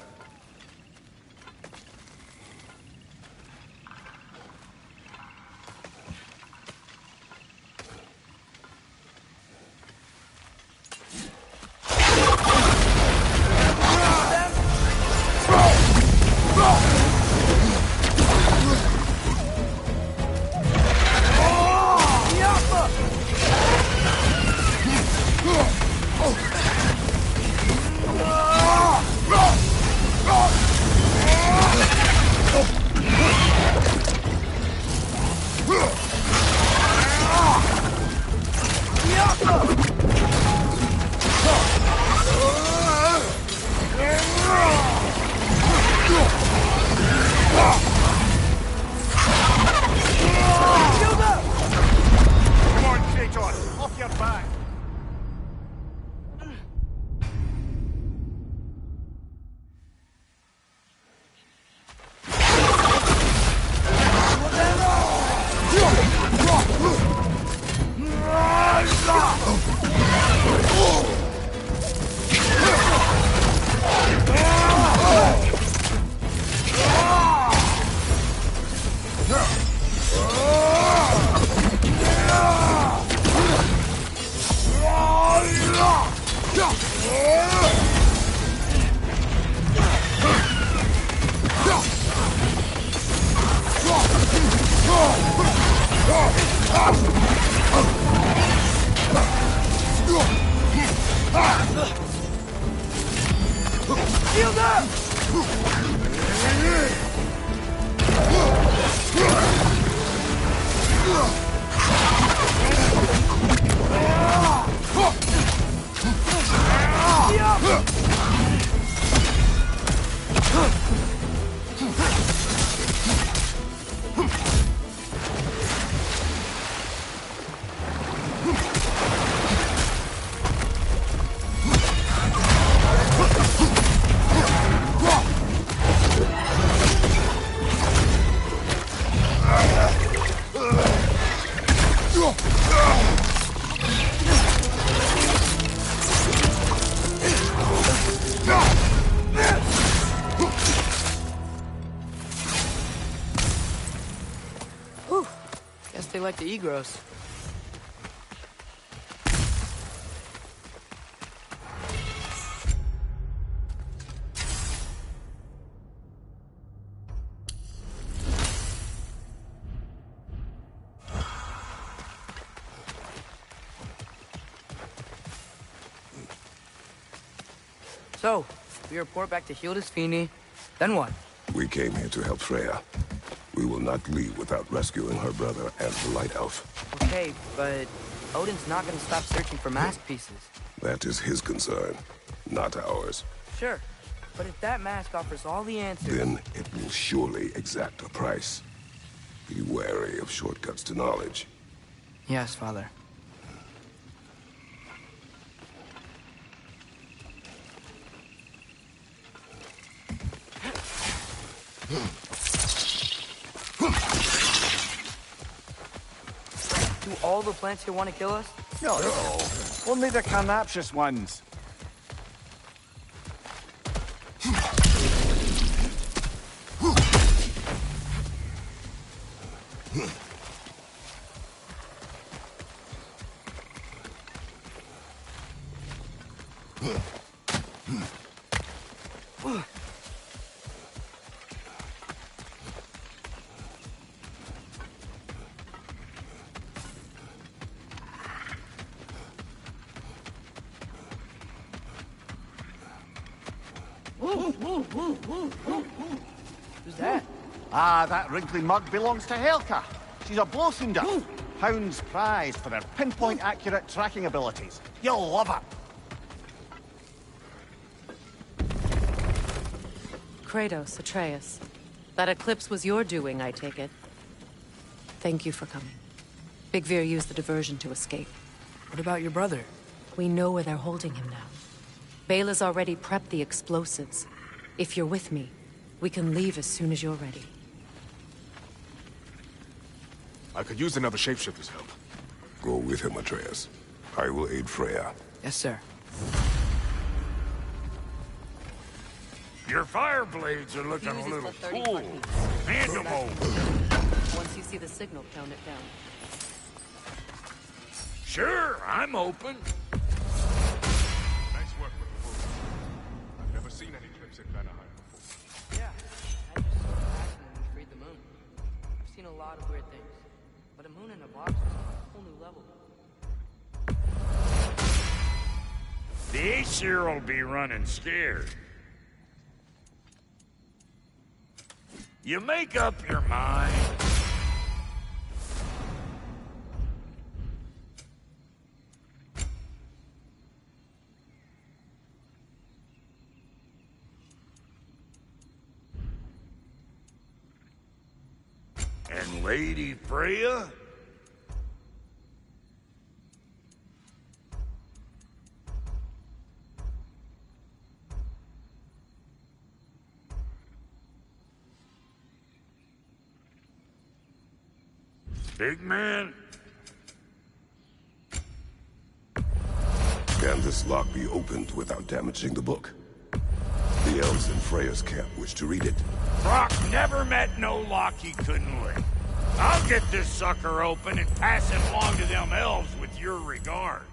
They like the Egros. So, we report back to Hildisvini, then what? We came here to help Freya. We will not leave without rescuing her brother and the Light Elf. Okay, but Odin's not gonna stop searching for masterpieces. That is his concern, not ours. Sure, But if that mask offers all the answers... Then it will surely exact a price. Be wary of shortcuts to knowledge. Yes, Father. Do all the plants here want to kill us? No, only the carnivorous ones. Who's that? Ah, that wrinkly mug belongs to Helka. She's a Blothunder. Hound's prized for her pinpoint accurate tracking abilities. You'll love her. Kratos, Atreus. That eclipse was your doing, I take it. Thank you for coming. Big Veer used the diversion to escape. What about your brother? We know where they're holding him now. Bela's already prepped the explosives. If you're with me, we can leave as soon as you're ready. I could use another shapeshifter's help. Go with him, Atreus. I will aid Freya. Yes, sir. Your fire blades are looking a little cool. Hand them over. Once you see the signal, count it down. Sure, I'm open. Nice work with the wolves. I've never seen any clips in Vanaheim before. Yeah, I just saw the action when we freed the moon. I've seen a lot of weird things, but a moon in a box is a whole new level. The Aesir will be running scared. You make up your mind. And Lady Freya? Big man? Can this lock be opened without damaging the book? The elves in Freya's camp wish to read it. Brock never met no lock he couldn't lick. I'll get this sucker open and pass it along to them elves with your regards.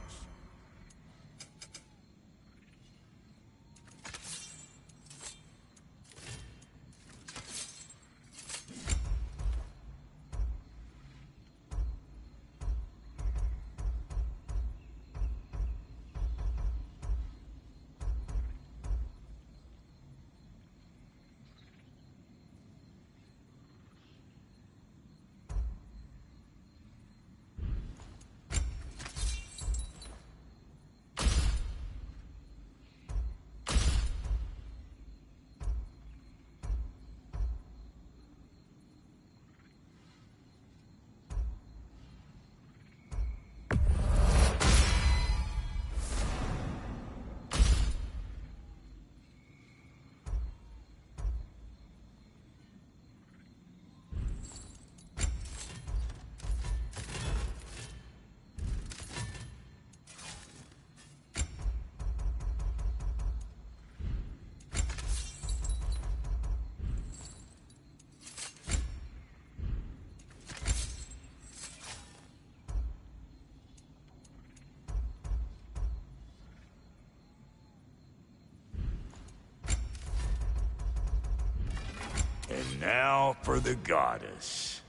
And now for the goddess.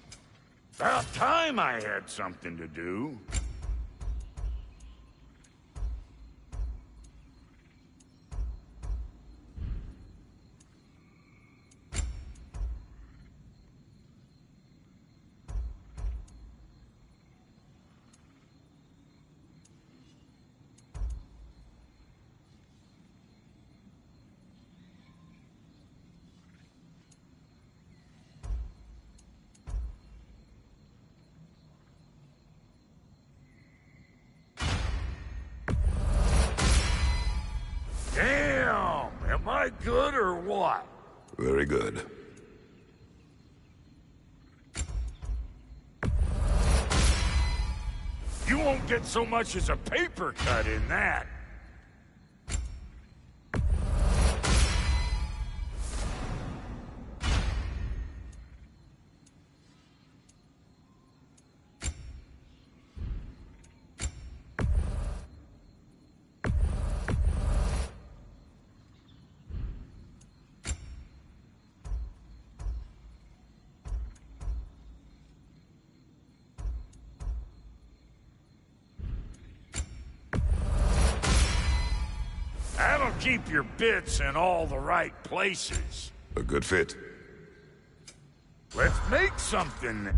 About time I had something to do. I good or what? Very good. You won't get so much as a paper cut in that. That'll keep your bits in all the right places. A good fit. Let's make something.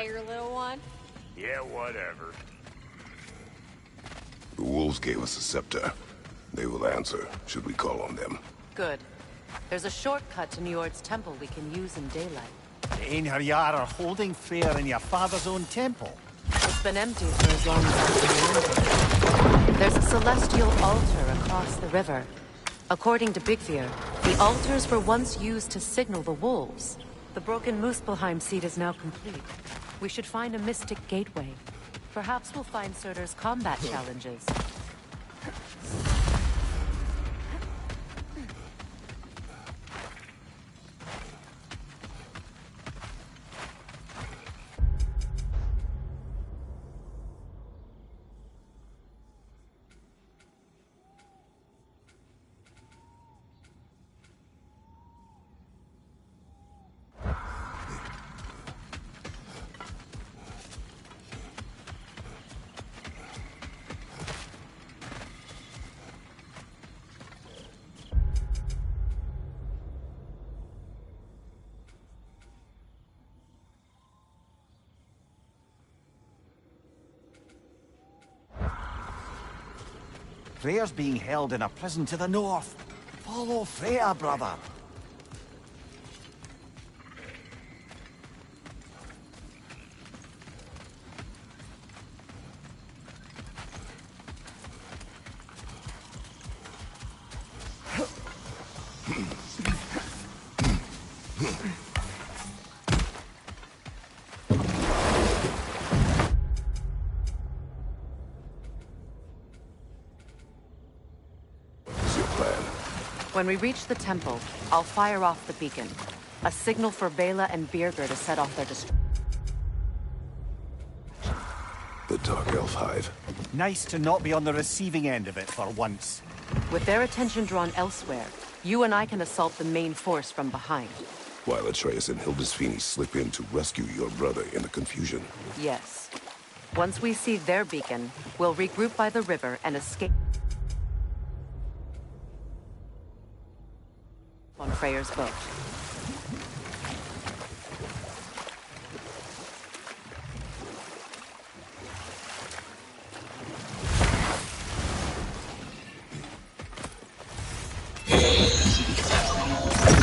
Your little one? Yeah, whatever. The wolves gave us a scepter. They will answer, should we call on them. Good. There's a shortcut to Njord's temple we can use in daylight. Einherjar are holding fair in your father's own temple. It's been empty for as long as I've been living. There's a celestial altar across the river. According to Bigvir, the altars were once used to signal the wolves. The broken Muspelheim seat is now complete. We should find a mystic gateway. Perhaps we'll find Surtur's combat challenges. Freyr's being held in a prison to the north. Follow Freyr, brother. When we reach the temple, I'll fire off the beacon. A signal for Bela and Birgir to set off their destruction. The Dark Elf Hive. Nice to not be on the receiving end of it for once. With their attention drawn elsewhere, you and I can assault the main force from behind. While Atreus and Hildisvini slip in to rescue your brother in the confusion. Yes. Once we see their beacon, we'll regroup by the river and escape on Freyr's boat.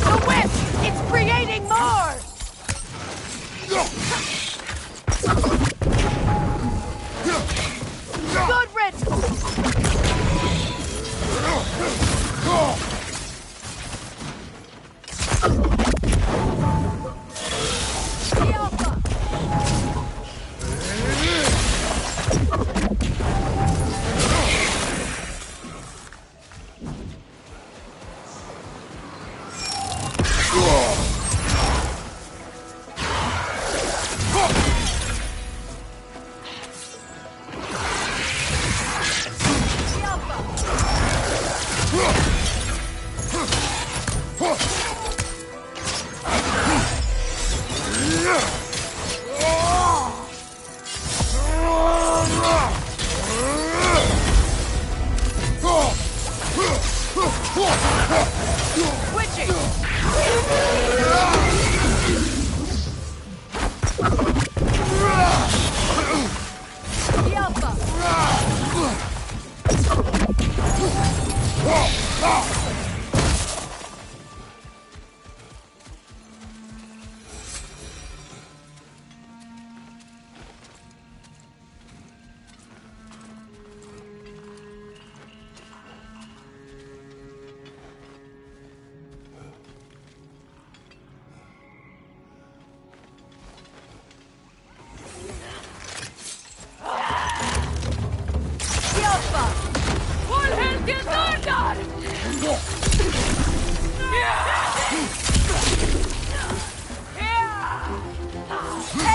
The whip! It's creating more! Good riddance!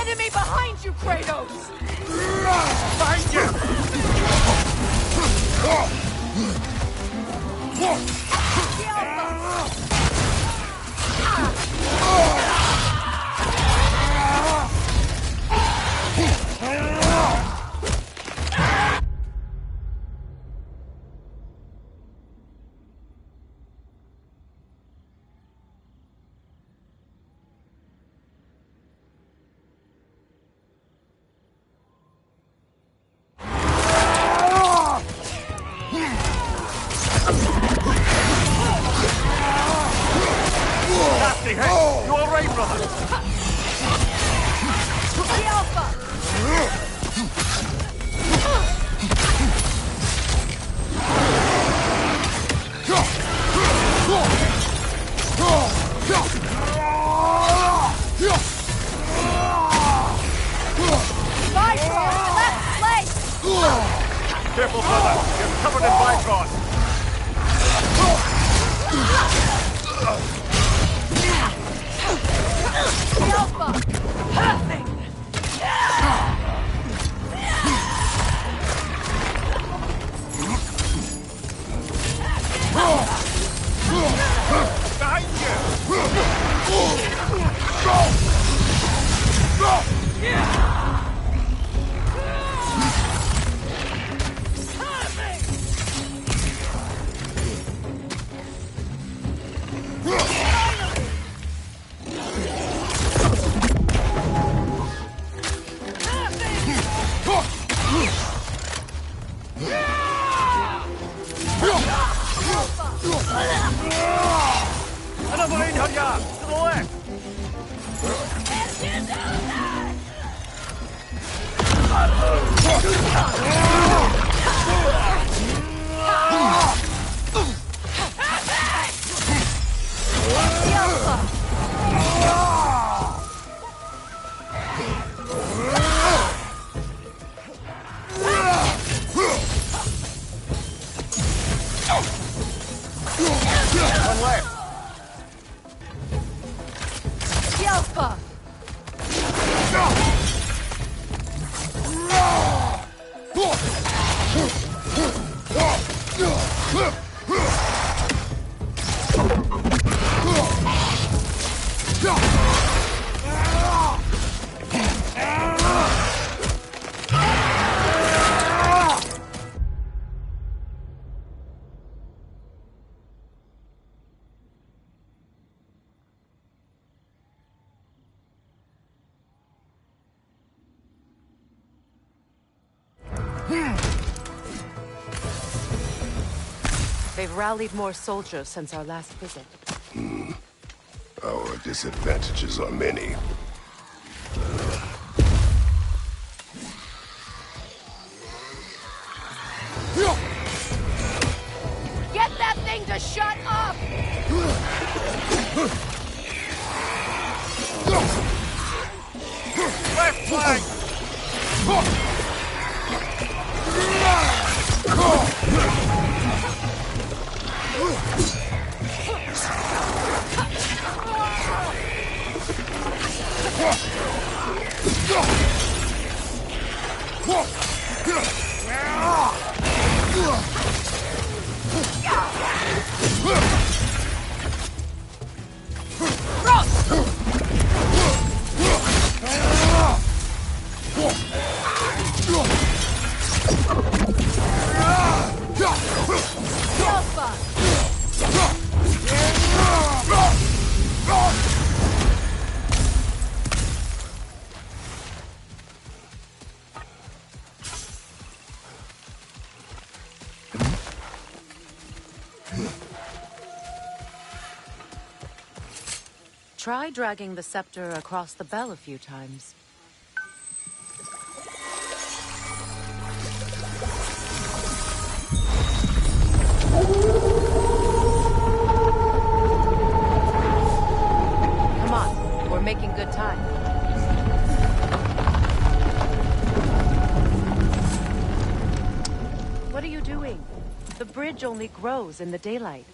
Enemy behind you, Kratos! Find Nasty hit! You alright, brother? The Alpha! Bifrost, left leg! Careful, brother. You're covered in Bifrost. The Alpha! Behind Another in, Hurya! To the left! One left! The Alpha! They've rallied more soldiers since our last visit. Our disadvantages are many. Get that thing to shut up! Left flank! Try dragging the scepter across the bell a few times. Come on, we're making good time. What are you doing? The bridge only grows in the daylight.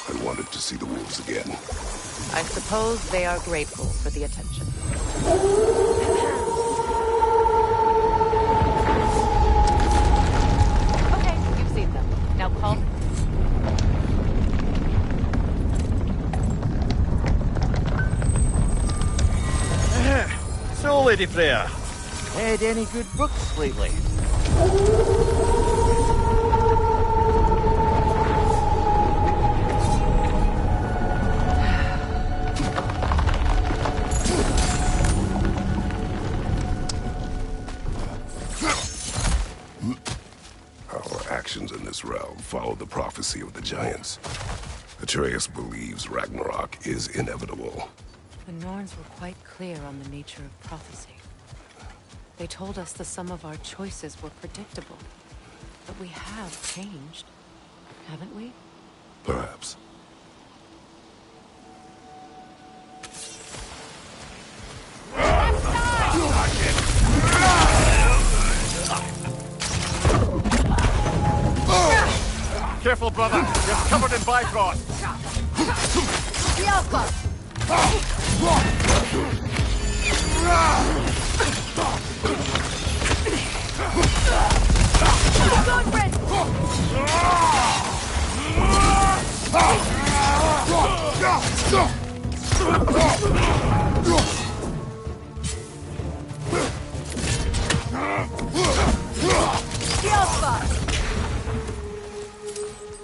I wanted to see the wolves again. I suppose they are grateful for the attention. Okay, you've seen them. Now call. So, Lady Freya, read any good books lately? Our actions in this realm follow the prophecy of the giants. Atreus believes Ragnarok is inevitable. The Norns were quite clear on the nature of prophecy. They told us the sum of our choices were predictable. But we have changed, haven't we? Perhaps. Careful, brother. You're covered in Bifrost. The Alpha!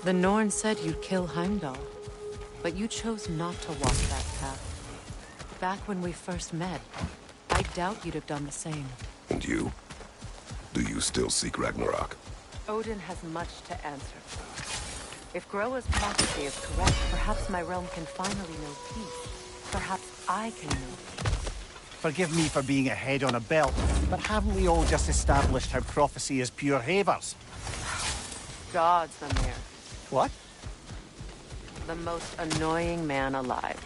The Norn said you'd kill Heimdall, but you chose not to walk that path. Back when we first met, I doubt you'd have done the same. And you? Do you still seek Ragnarok? Odin has much to answer for. If Groa's prophecy is correct, perhaps my realm can finally know peace. Perhaps I can know peace. Forgive me for being a head on a belt, but haven't we all just established how prophecy is pure havers? Gods, Amir. What? The most annoying man alive.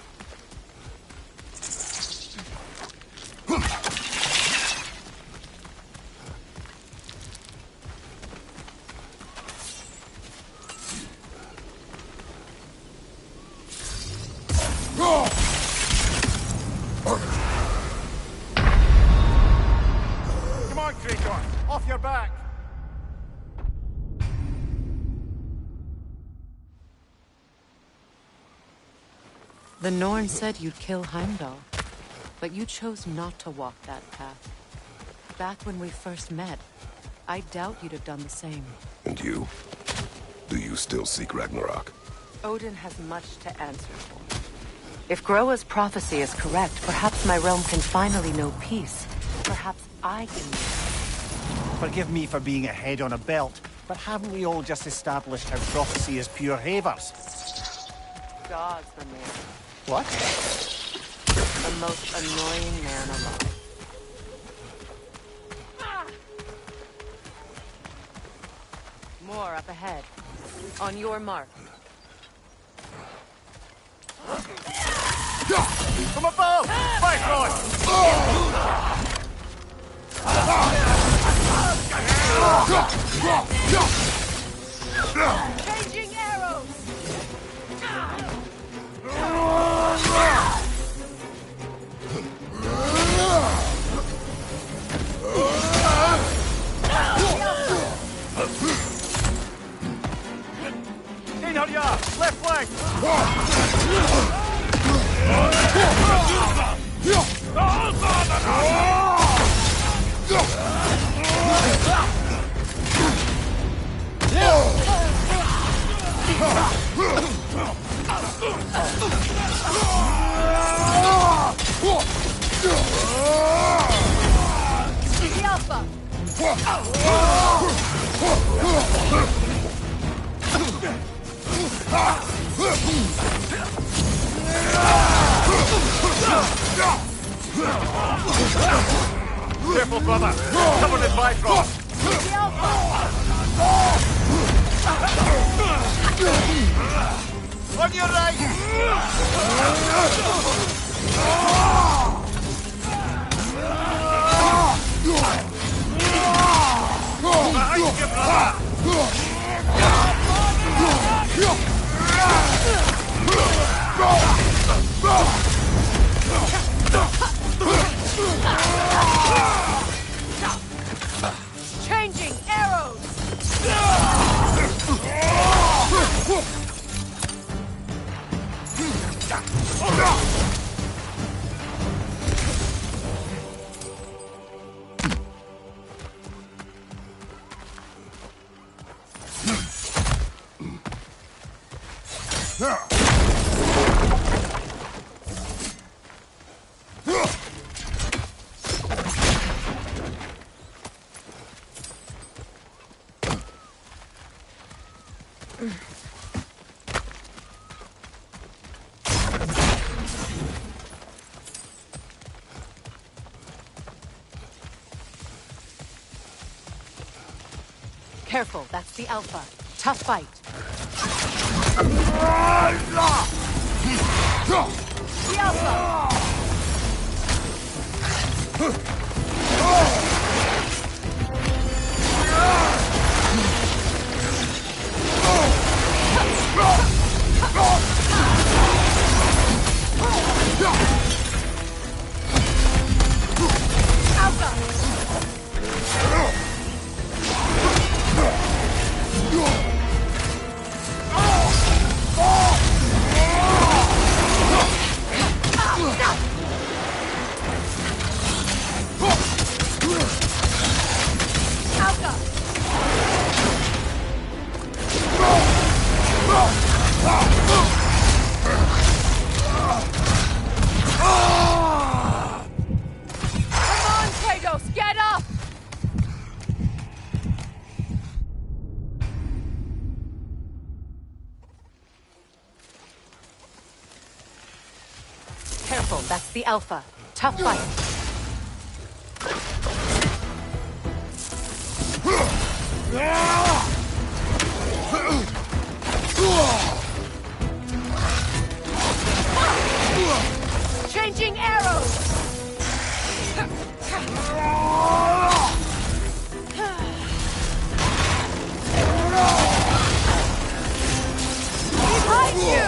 Come on, Kratos! Off your back! The Norn said you'd kill Heimdall, but you chose not to walk that path. Back when we first met, I doubt you'd have done the same. And you? Do you still seek Ragnarok? Odin has much to answer for. If Groa's prophecy is correct, perhaps my realm can finally know peace. Perhaps I can know. Forgive me for being a head on a belt, but haven't we all just established how prophecy is pure havers? Gods, Amir. What? The most annoying man alive. More up ahead. On your mark. From above! Bifrost! Changing arrows! Einherjar! Left flank! The Alpha! Careful, brother! Someone in Bifrost! The Alpha! On your right! Behind you, brother! Changing arrows! Careful, that's the Alpha. Tough fight. The Alpha! Careful, that's the Alpha. Tough fight. Changing arrows! Behind you!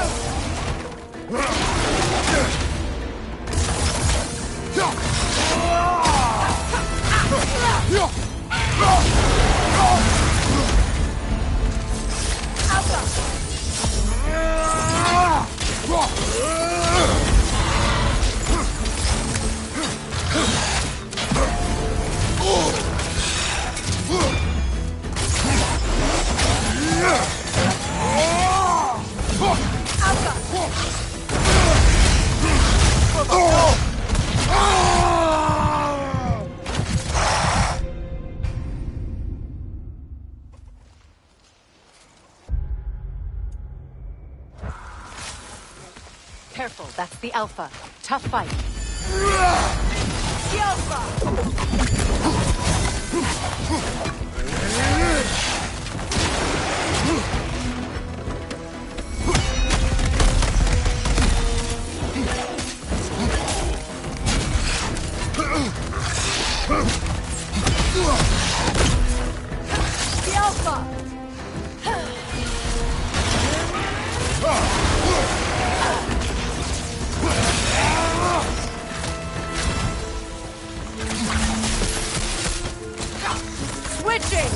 Careful, that's the Alpha. Tough fight. The Alpha! The Alpha! Switching!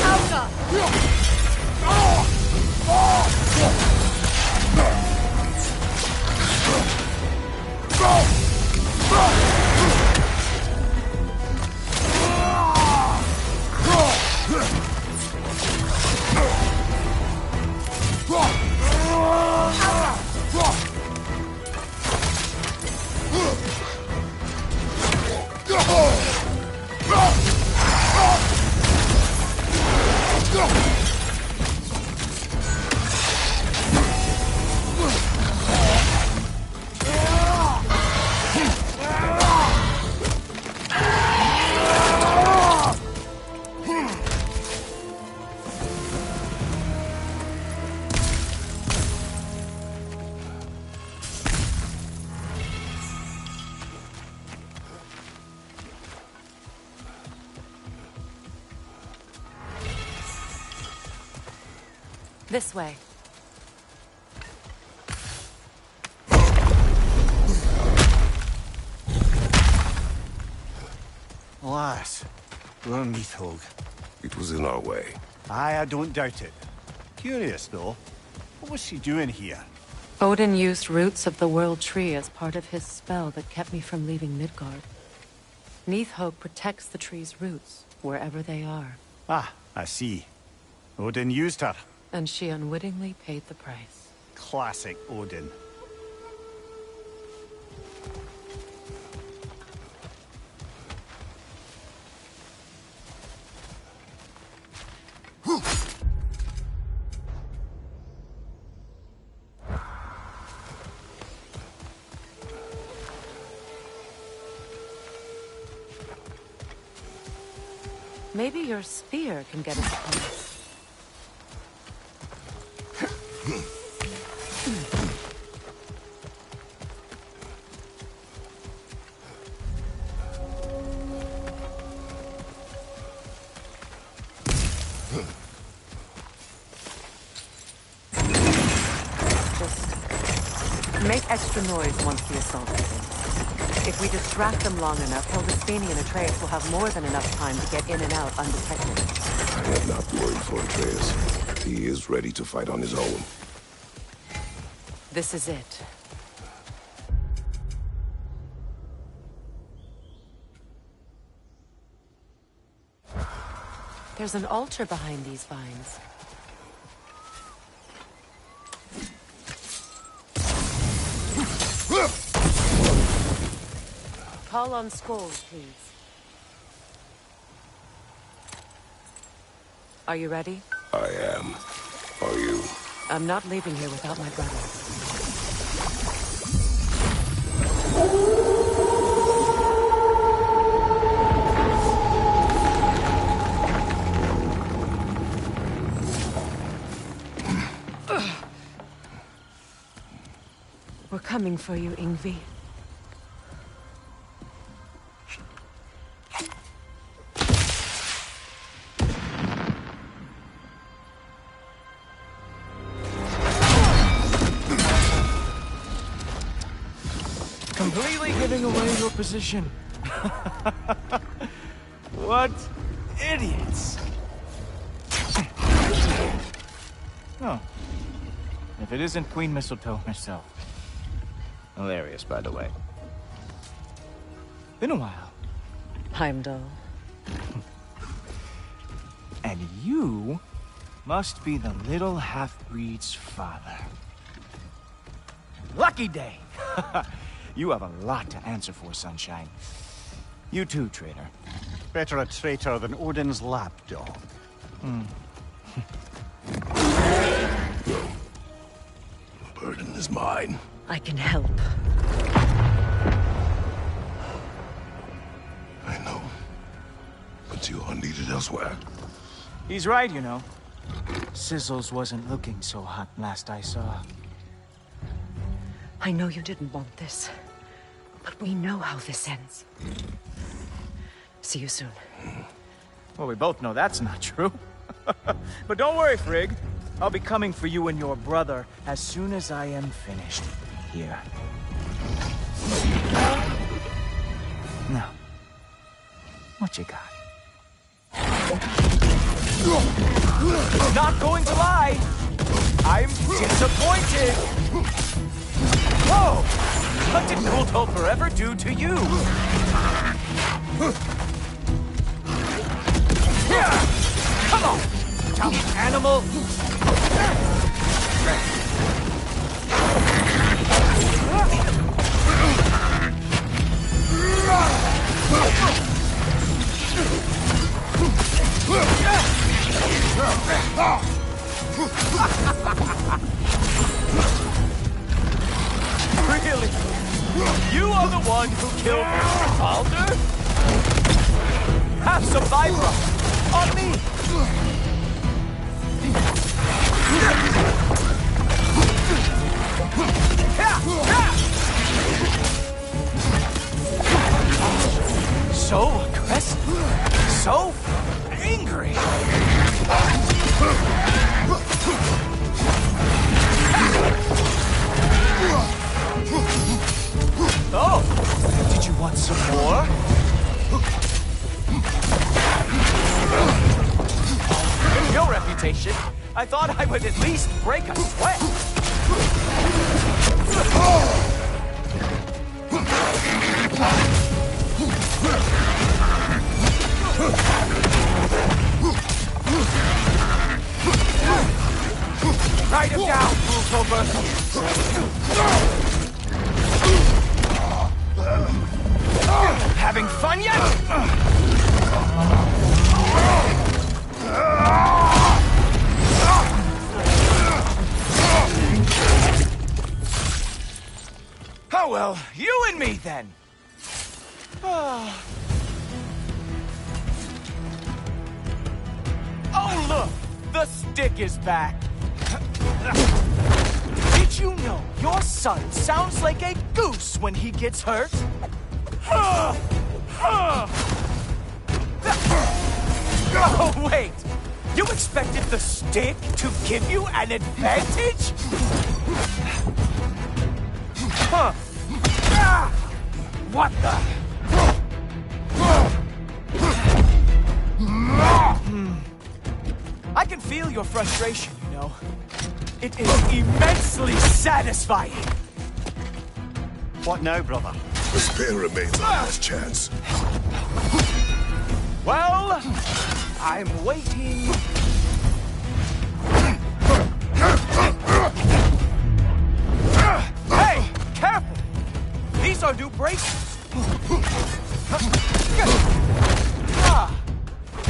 Alpha! Alpha! This way. Alas, poor Neathog. It was in our way. Aye, I don't doubt it. Curious, though. What was she doing here? Odin used roots of the World Tree as part of his spell that kept me from leaving Midgard. Neathog protects the tree's roots, wherever they are. Ah, I see. Odin used her. And she unwittingly paid the price. Classic Odin. Maybe your spear can get us across. Just make extra noise once the assault begins. If we distract them long enough, Hildesthani and Atreus will have more than enough time to get in and out undetected. I am not worried for Atreus. He is ready to fight on his own. This is it. There's an altar behind these vines. Call on skulls, please. Are you ready? I am. Are you? I'm not leaving here without my brother. We're coming for you, Ingvi. Completely giving away your position. What idiots. Oh. If it isn't Queen Mistletoe herself. Hilarious, by the way. Been a while. Heimdall. And you must be the little half-breed's father. Lucky day! You have a lot to answer for, Sunshine. You too, traitor. Better a traitor than Odin's lapdog. No. The burden is mine. I can help. I know. But you are needed elsewhere. He's right, you know. Sizzles wasn't looking so hot last I saw. I know you didn't want this, but we know how this ends. See you soon. Well, we both know that's not true. But don't worry, Frigg. I'll be coming for you and your brother as soon as I am finished here. Now, what you got? Not going to lie, I'm disappointed. Whoa! What did Kultofer ever do to you? Come on, tough animal! Really? You are the one who killed Baldur? Have some vibra on me! So aggressive, so angry. hesitation. I thought I would at least break a sweat. Write him down, Walktrough. Having fun yet? Oh well, you and me then. Oh look, the stick is back. Did you know your son sounds like a goose when he gets hurt? Oh, wait! You expected the stick to give you an advantage? Huh. What the? I can feel your frustration, you know. It is immensely satisfying. What now, brother? The spear remains our last chance. Well, I'm waiting. Hey, careful! These are new braces.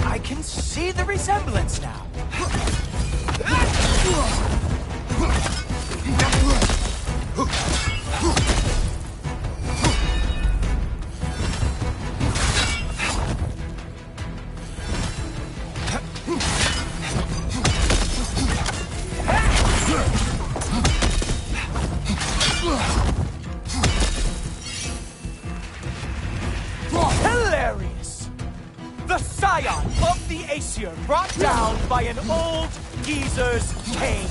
I can see the resemblance now. Hilarious! The scion of the Aesir brought down by an old geezer's cane.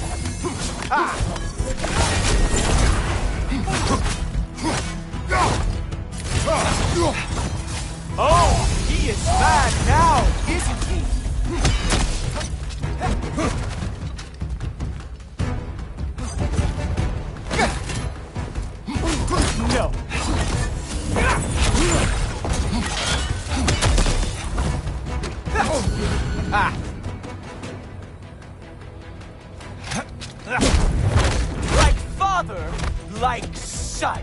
Oh, he is mad now, isn't he? No. Like father, like son.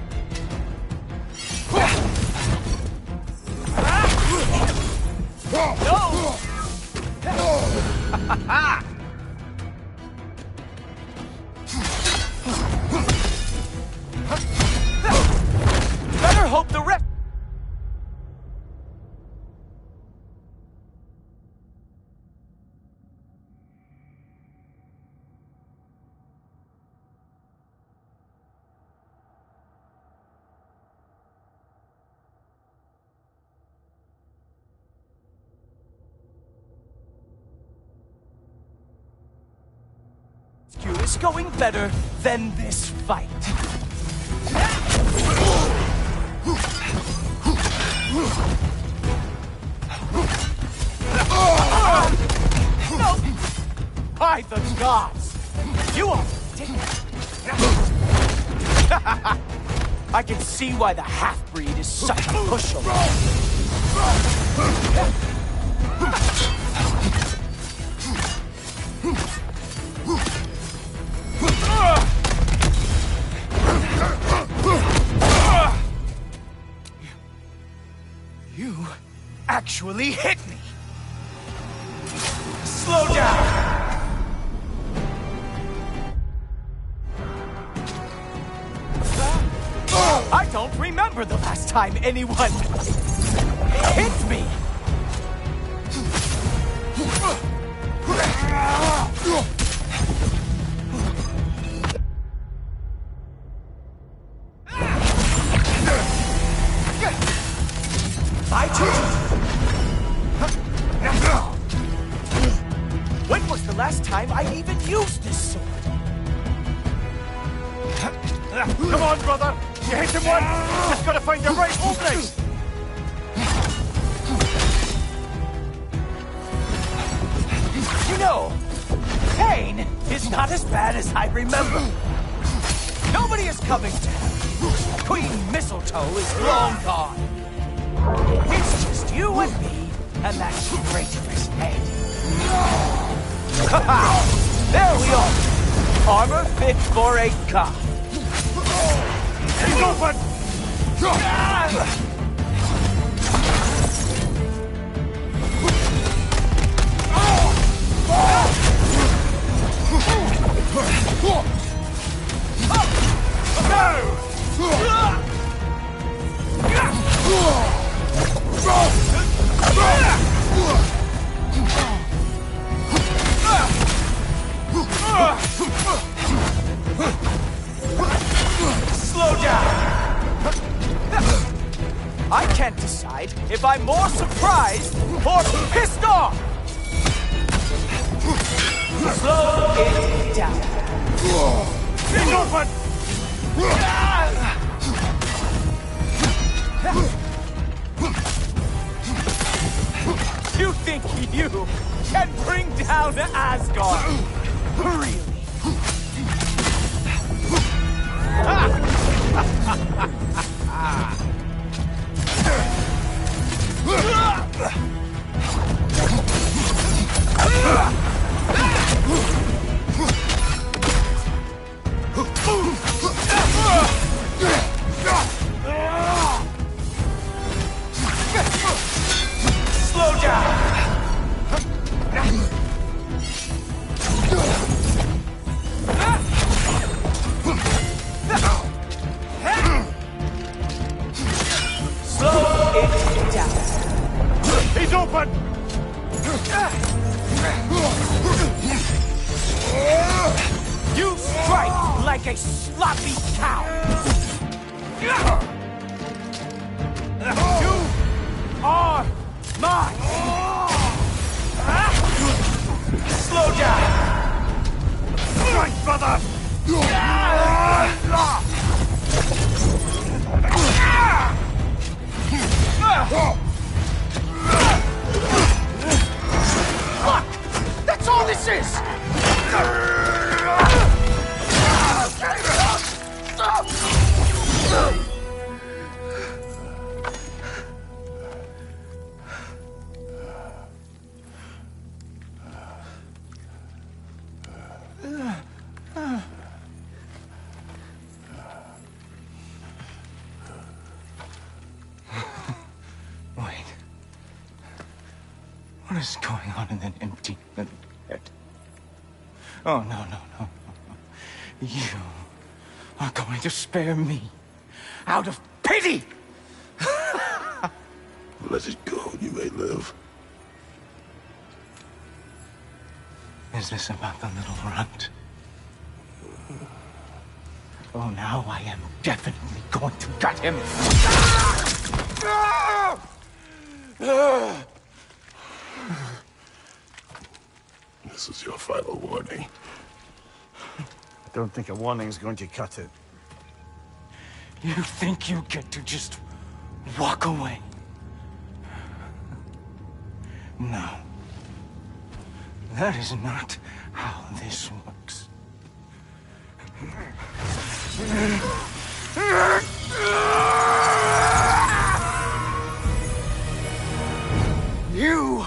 No! Better hope the rest. Is going better than this fight. No! By the gods! You are ridiculous. I can see why the half-breed is such a pushover. You actually hit me! Slow down! I don't remember the last time anyone hit me! When was the last time I even used this sword? Come on, brother! You hit him once! Just gotta find the right opening! You know, pain is not as bad as I remember. Nobody is coming down. Queen Mistletoe is long gone. It's just you and me and that traitorous head. There we are. Armor fit for a god. He's open! Slow down! I can't decide if I'm more surprised or pissed off! Slow it down. He's open! You think you can bring down Asgard? Really? Slow down! Slow it down. He's open! You strike like a sloppy cow. You are mine. Slow down. Right, brother! Fuck! That's all this is! Wait. What is going on in that empty little head? Oh, no. You are going to spare me out of pity! Let it go, you may live. Is this about the little runt? Oh, now I am definitely going to gut him. This is your final warning. I don't think a warning's going to cut it. You think you get to just walk away? No. That is not how this works. You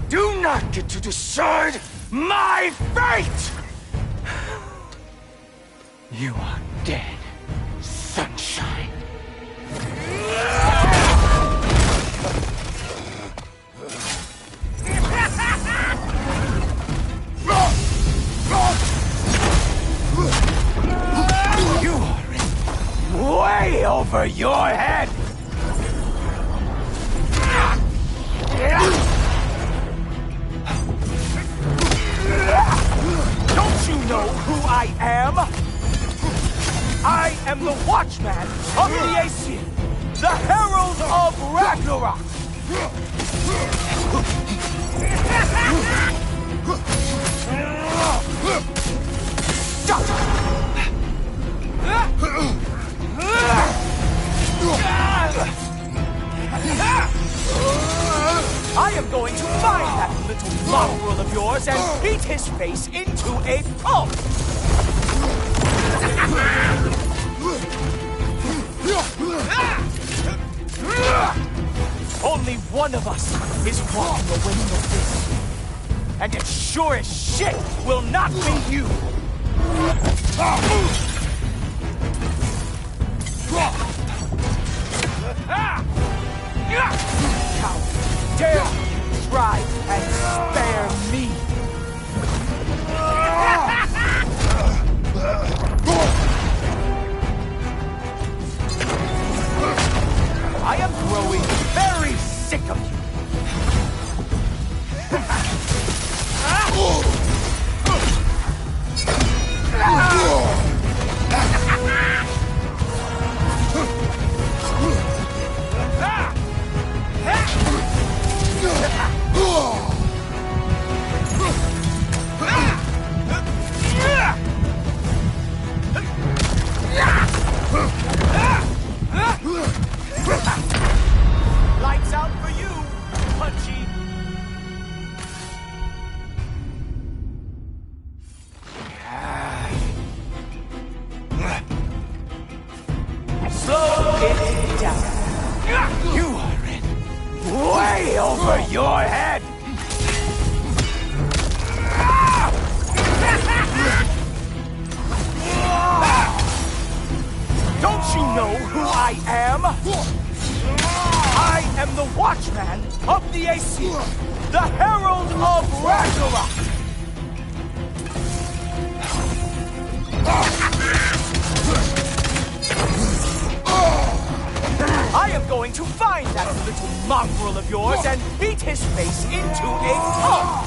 do not get to decide my fate! You are dead, sunshine. You are in way over your head! Don't you know who I am? I am the Watchman of the Aesir, the Herald of Ragnarok! Stop! I am going to find that little mongrel of yours and beat his face into a pulp! Only one of us is walking away from this. And it sure as shit will not be you! How dare you try and spare me! I am growing very sick of you! Lights out for you, Punchy! Slow it down. You are in way over your head! Don't you know who I am? I am the Watchman of the AC, the Herald of Ragnarok! I am going to find that little mongrel of yours and beat his face into a pulp!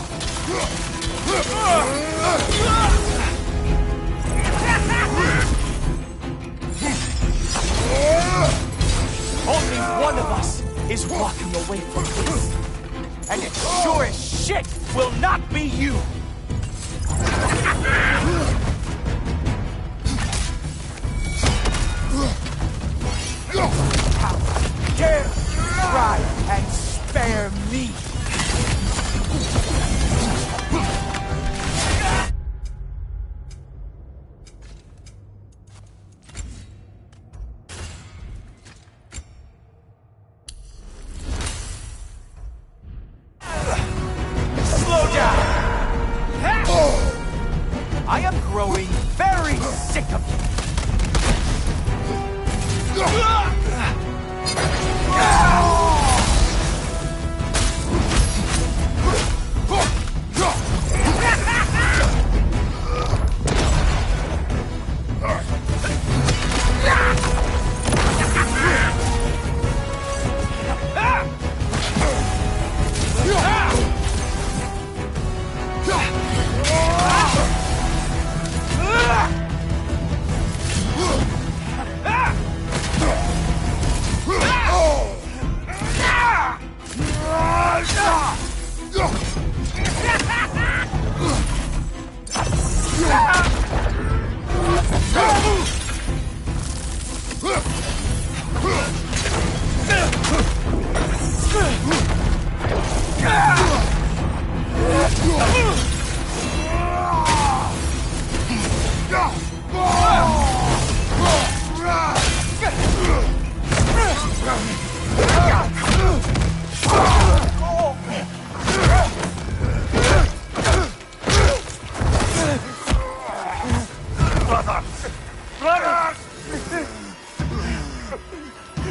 Only one of us is walking away from this. And it sure as shit will not be you! How dare you try and spare me! Slow down! I am growing very sick of you!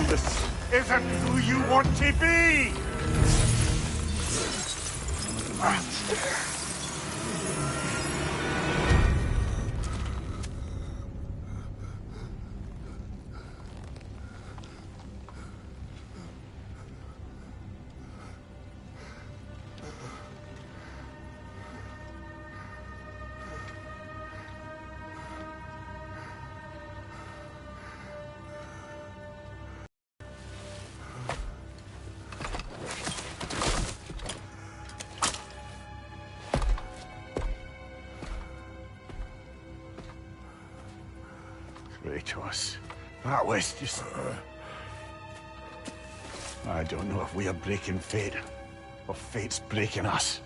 This isn't who you want to be! Kratos, that was just... I don't know if we are breaking fate, or fate's breaking us.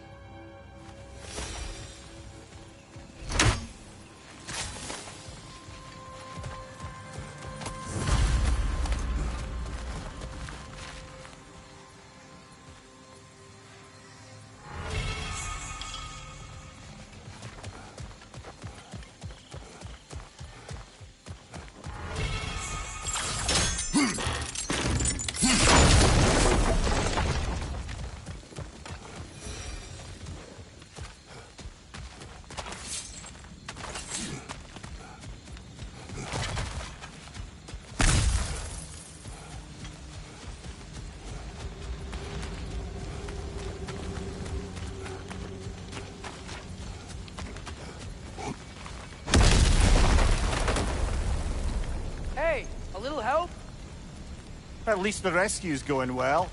At least the rescue's going well.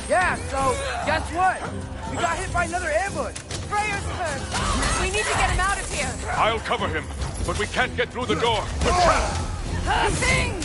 Yeah, so, guess what? We got hit by another ambush. Prayers first. We need to get him out of here. I'll cover him, but we can't get through the door. Thing!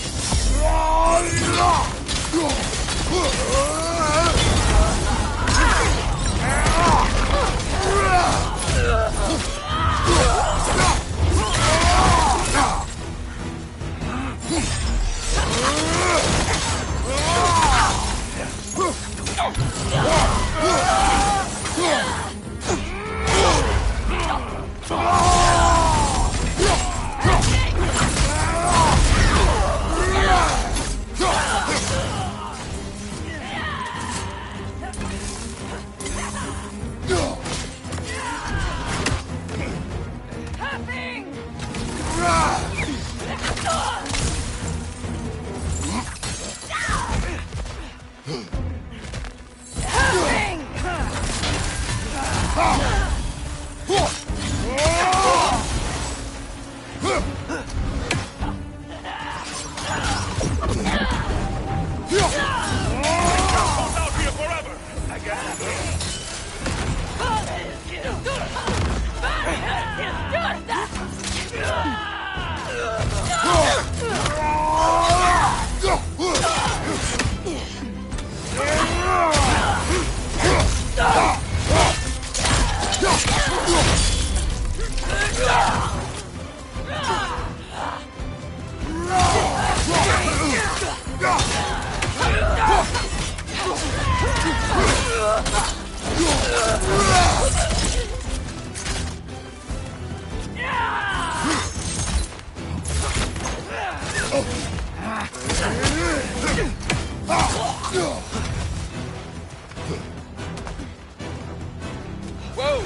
Whoa!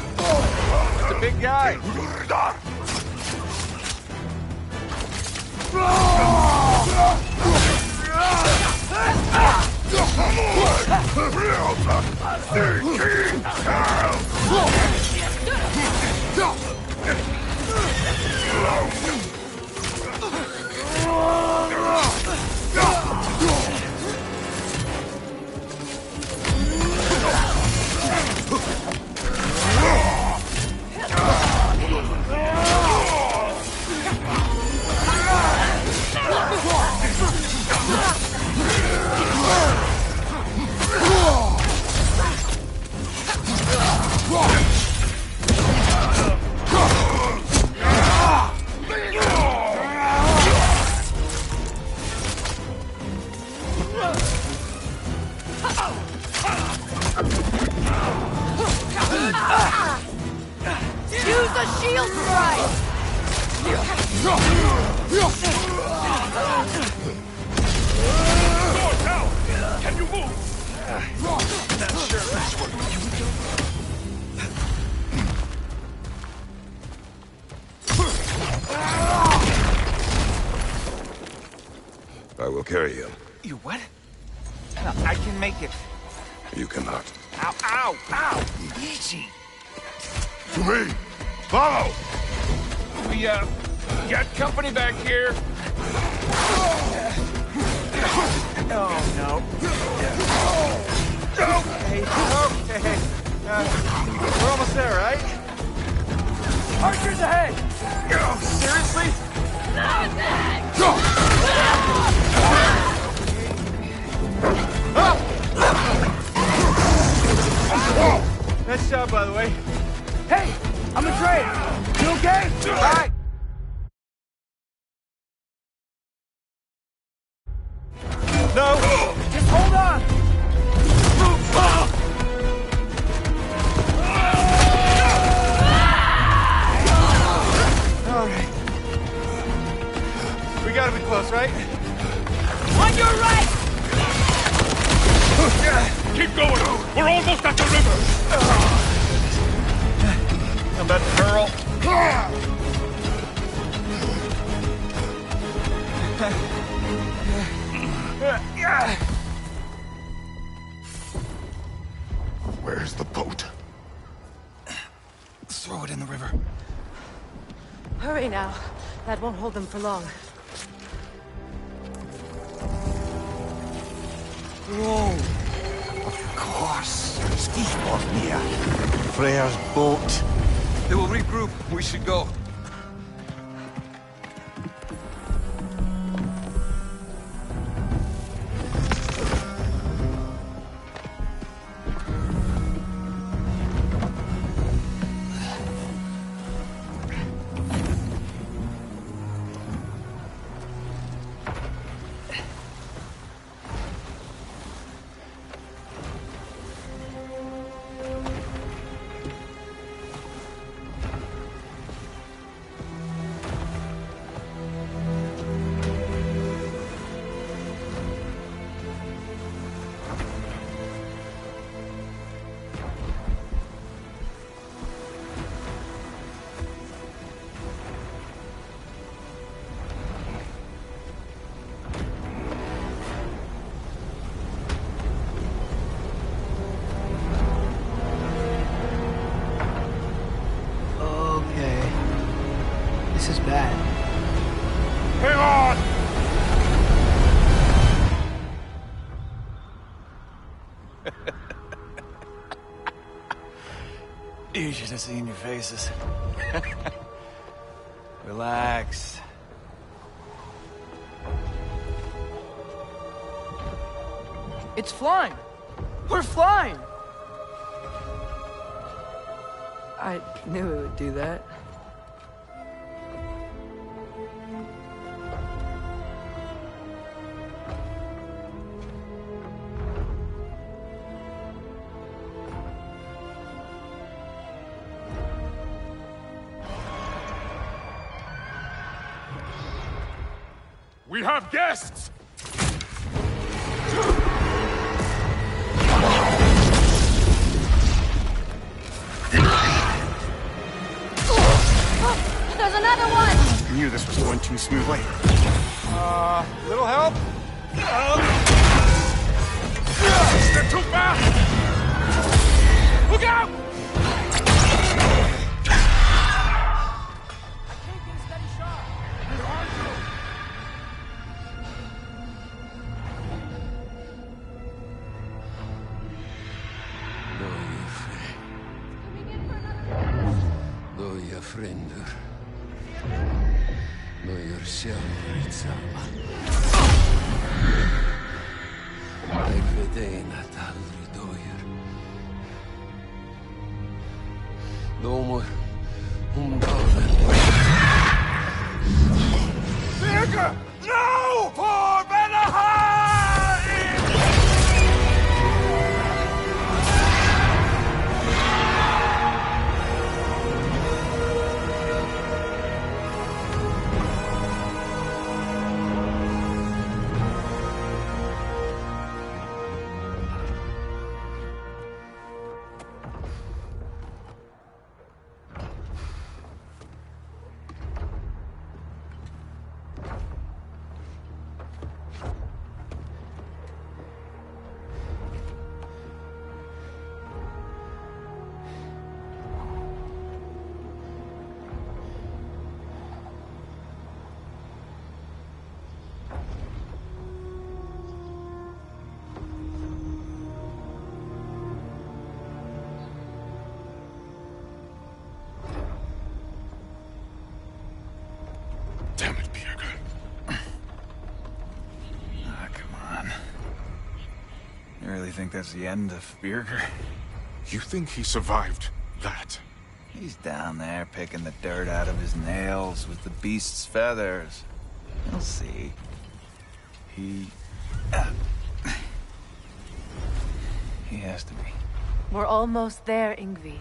That's a big guy! Use the shield strike! Door down! Can you move? Not sure this one. Go carry him. You what? No, I can make it. You cannot. Ow, ow, ow! Easy. To me! Follow! We, got company back here. Oh, no. Okay, okay. We're almost there, right? Archers ahead! Oh, seriously? Nice job, by the way. Hey, I'm Atreus. You okay? All right. No, just hold on. All right. We gotta be close, right? On your right! Keep going! We're almost at the river! I'm about to hurl. Where's the boat? Throw it in the river. Hurry now. That won't hold them for long. Whoa! Of course. Skisportnia. Freyr's boat. They will regroup. We should go. This is bad. Hang on! You should have seen your faces. Relax. It's flying! We're flying! I knew it would do that. We have guests! There's another one! I knew this was going too smoothly. Little help? They're too fast! Look out! Fränder. Neuer självrit samman. Jag vet en att aldrig dör. Domor dagen. Virka! No! For Vanaheim! Damn it, Pierre. Ah, come on. You really think that's the end of Birger? You think he survived that? He's down there picking the dirt out of his nails with the beast's feathers. You'll see. He has to be. We're almost there, Ingvi.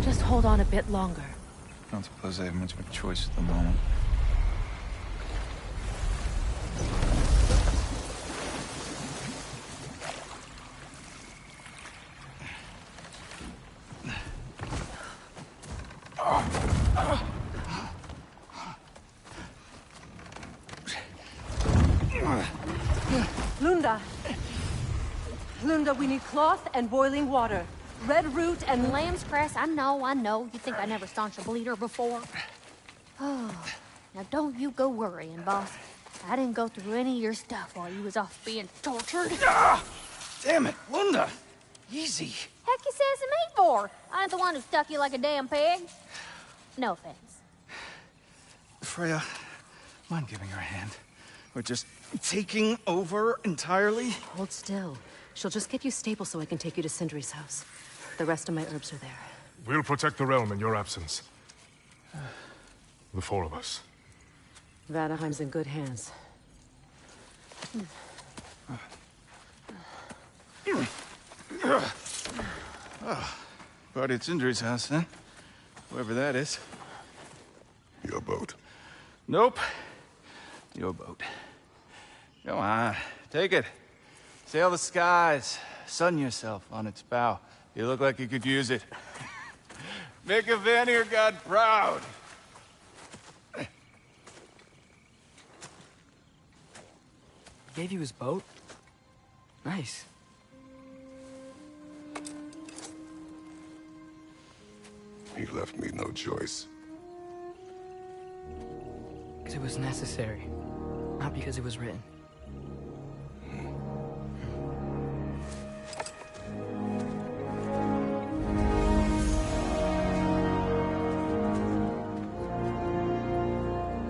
Just hold on a bit longer. I don't suppose I have much of a choice at the moment. Lunda, we need cloth and boiling water. Red root and lamb's grass. I know. You think I never staunched a bleeder before? Oh, now don't you go worrying, boss. I didn't go through any of your stuff while you was off being tortured. Ah! Damn it, Lunda! Easy. Heck you sassing me for? I ain't the one who stuck you like a damn pig. No offense. Freya, mind giving her a hand? We're just taking over entirely? Hold still. She'll just get you stable so I can take you to Sindri's house. The rest of my herbs are there. We'll protect the realm in your absence. The four of us. Vanaheim's in good hands. Party at Sindri's house, huh? Whoever that is. Your boat. Nope. Your boat. Come on, take it. Sail the skies. Sun yourself on its bow. You look like you could use it. Make a Vanir god proud. Gave you his boat? Nice. He left me no choice. Because it was necessary. Not because it was written.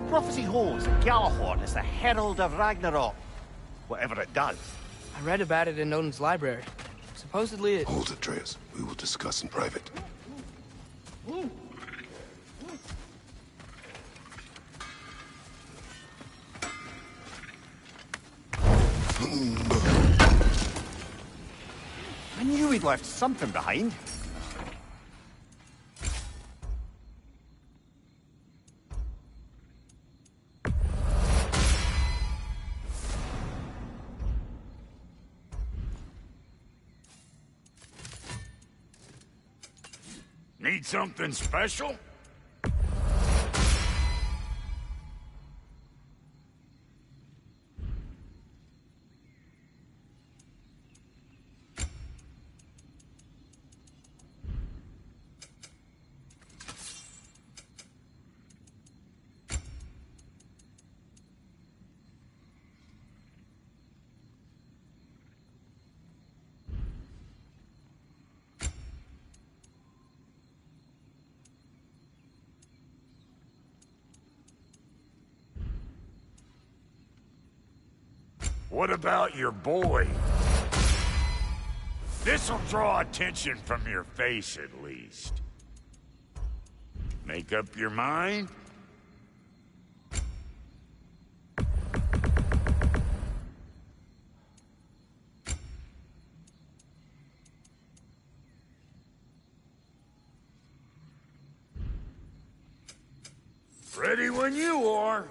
Prophecy holds that Gjallarhorn is the herald of Ragnarok. Whatever it does. I read about it in Odin's library. Supposedly it... Hold it, Atreus. We will discuss in private. I knew he'd left something behind. Need something special? What about your boy? This'll draw attention from your face, at least. Make up your mind? Ready when you are.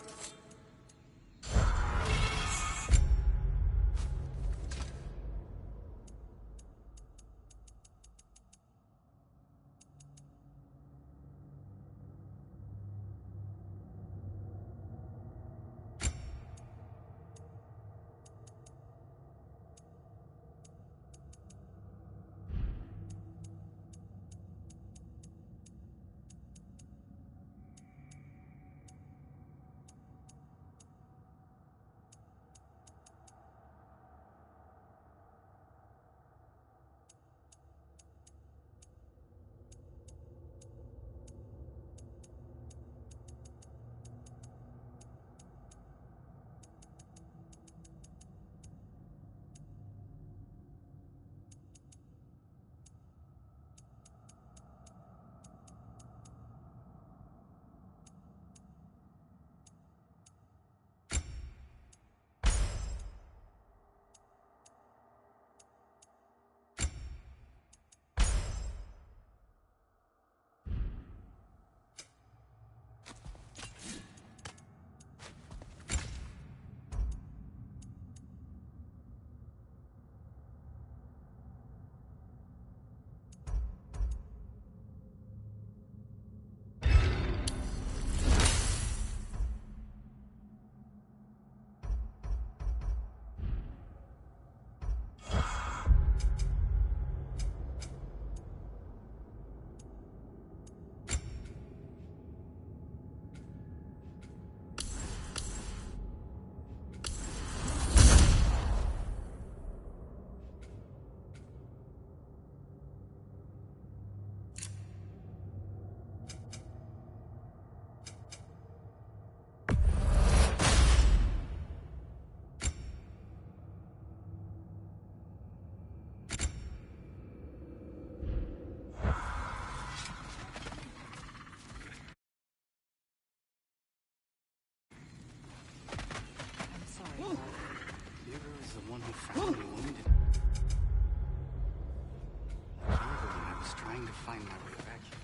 find my way back here.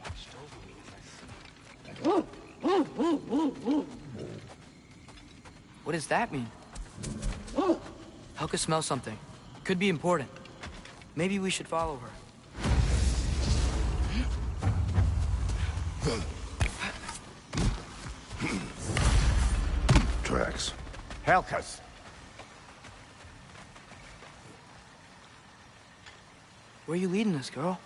Watched over me as I slept. What does that mean? Helka smells something. Could be important. Maybe we should follow her. Tracks. Helka's. Where are you leading us, girl?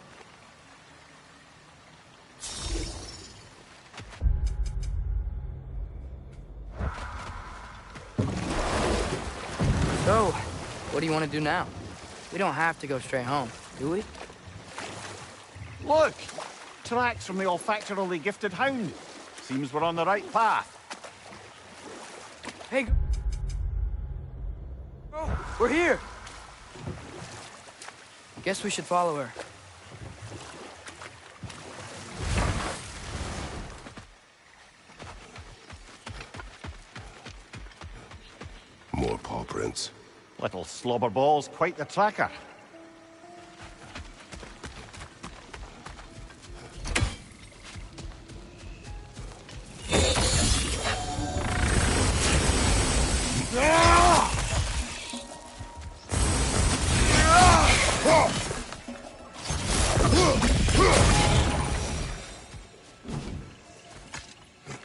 So, what do you want to do now? We don't have to go straight home, do we? Look! Tracks from the olfactorily gifted hound. Seems we're on the right path. Hey, girl, we're here! Guess we should follow her. More paw prints. Little slobberball's quite the tracker.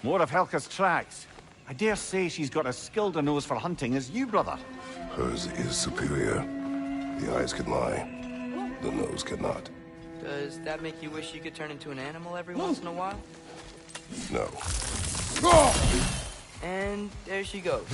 More of Helka's tracks. I dare say she's got as skilled a nose for hunting as you, brother. Hers is superior. The eyes can lie. The nose cannot. Does that make you wish you could turn into an animal every once in a while? No. And there she goes.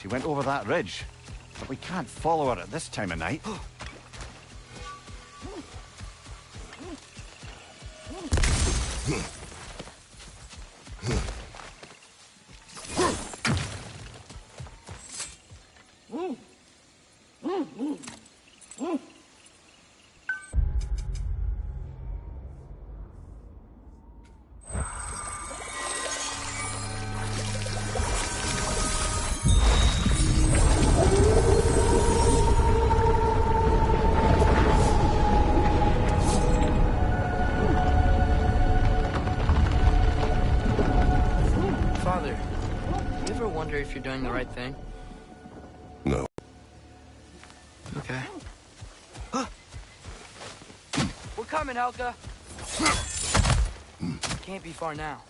She went over that ridge, but we can't follow her at this time of night. If you're doing the right thing? No. Okay. We're coming, Helka. Can't be far now.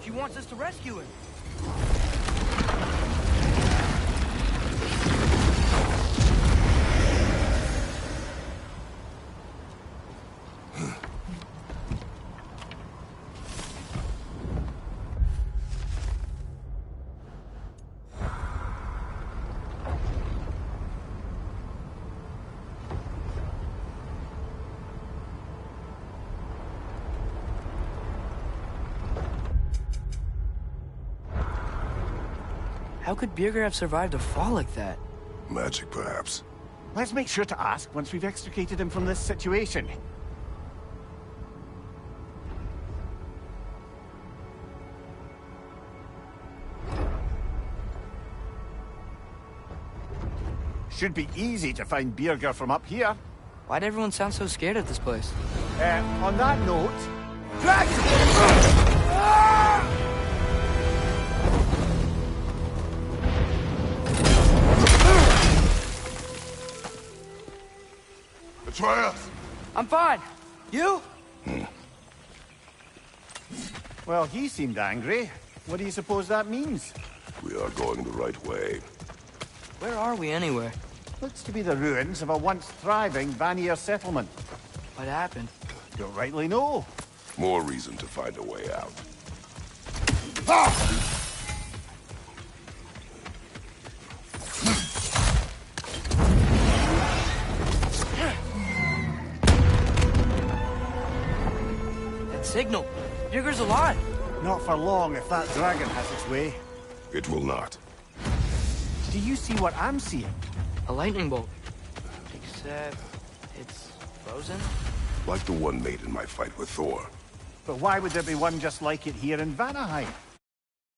She wants us to rescue him. How could Birger have survived a fall like that? Magic, perhaps. Let's make sure to ask once we've extricated him from this situation. Should be easy to find Birger from up here. Why'd everyone sound so scared at this place? On that note... Atreus! I'm fine. You? Well, he seemed angry. What do you suppose that means? We are going the right way. Where are we anyway? Looks to be the ruins of a once thriving Vanir settlement. What happened? Don't rightly know. More reason to find a way out. That signal. Digger's alive. Not for long if that dragon has its way. It will not. Do you see what I'm seeing? A lightning bolt. Except it's frozen? Like the one made in my fight with Thor. But why would there be one just like it here in Vanaheim?